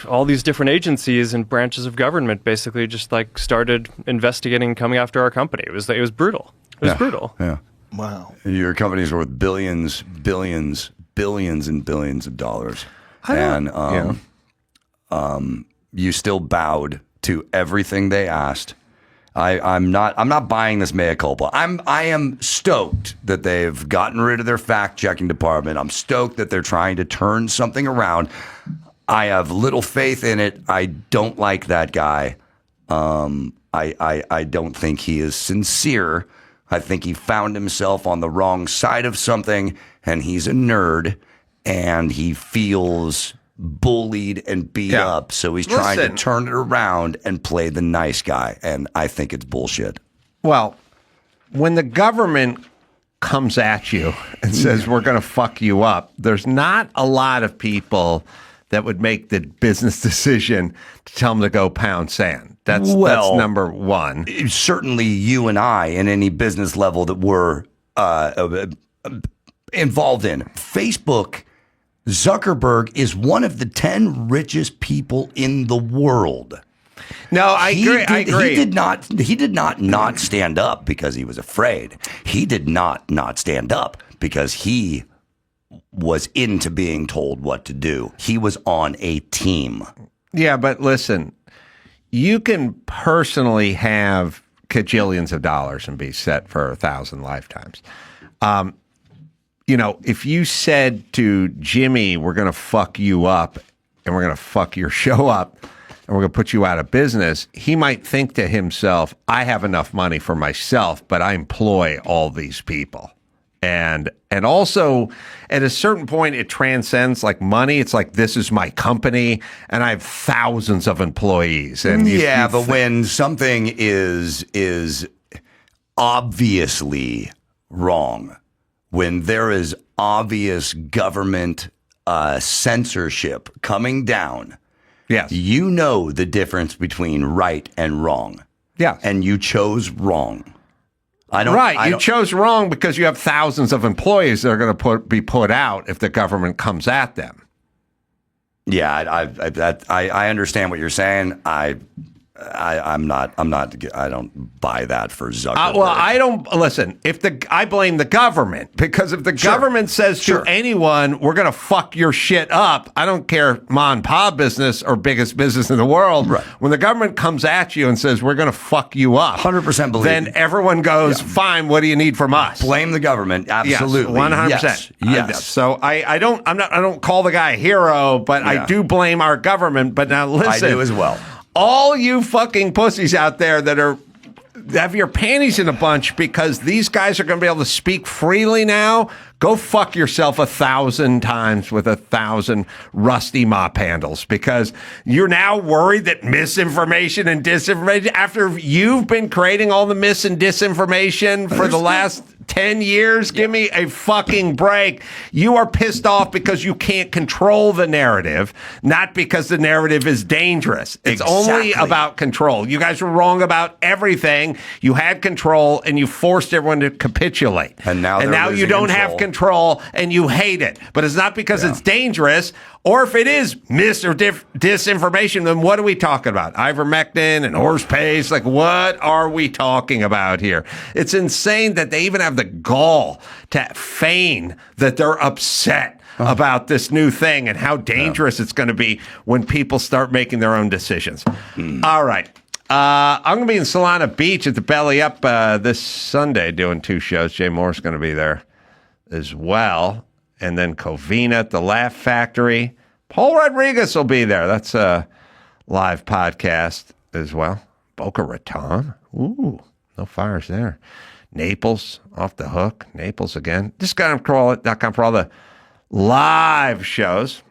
all these different agencies and branches of government basically just started investigating and coming after our company. It was brutal. It was brutal. Yeah. Wow. Your company's worth billions and billions of dollars. You still bowed to everything they asked. I'm not buying this mea culpa. I am stoked that they've gotten rid of their fact checking department. I'm stoked that they're trying to turn something around. I have little faith in it. I don't like that guy. I don't think he is sincere. I think he found himself on the wrong side of something, and he's a nerd, and he feels bullied and beat up, so he's trying to turn it around and play the nice guy, and I think it's bullshit. Well, when the government comes at you and says, we're going to fuck you up, there's not a lot of people that would make the business decision to tell them to go pound sand. That's number one. Certainly you and I, in any business level that we're involved in. Facebook, Zuckerberg is one of the 10 richest people in the world. No, I agree. He did not stand up because he was afraid. He did not stand up because he was into being told what to do. He was on a team. Yeah, but listen, you can personally have cajillions of dollars and be set for 1,000 lifetimes. If you said to Jimmy, we're going to fuck you up and we're going to fuck your show up and we're going to put you out of business, he might think to himself, I have enough money for myself, but I employ all these people. And also, at a certain point, it transcends like money. It's like, this is my company, and I have thousands of employees. And but when something is obviously wrong, when there is obvious government censorship coming down, yes, you know the difference between right and wrong. Yeah, and you chose wrong. You chose wrong because you have thousands of employees that are going to be put out if the government comes at them. Yeah, I understand what you're saying. I don't buy that for Zuckerberg. I don't listen. I blame the government, because if the government says to anyone, we're going to fuck your shit up, I don't care, mom and pop business or biggest business in the world. Right. When the government comes at you and says, we're going to fuck you up, 100% believe. Then everyone goes, fine, what do you need from us? Blame the government. Absolutely. Yes, 100%. Yes. So I don't call the guy a hero, but I do blame our government. But now listen. I do as well. All you fucking pussies out there that have your panties in a bunch because these guys are going to be able to speak freely now, go fuck yourself 1,000 times with 1,000 rusty mop handles, because you're now worried that misinformation and disinformation, after you've been creating all the mis and disinformation for the last 10 years, give me a fucking break. You are pissed off because you can't control the narrative, not because the narrative is dangerous. It's only about control. You guys were wrong about everything. You had control and you forced everyone to capitulate. And now you don't have control and you hate it. But it's not because it's dangerous, or if it is mis or disinformation, then what are we talking about? Ivermectin and horse paste? Like, what are we talking about here? It's insane that they even have the gall to feign that they're upset about this new thing and how dangerous it's going to be when people start making their own decisions. All right. I'm going to be in Solana Beach at the Belly Up this Sunday doing 2 shows. Jay Moore's going to be there as well. And then Covina at the Laugh Factory. Paul Rodriguez will be there. That's a live podcast as well. Boca Raton. Ooh, no fires there. Naples, off the hook. Naples again. Just got on Carolla.com for all the live shows.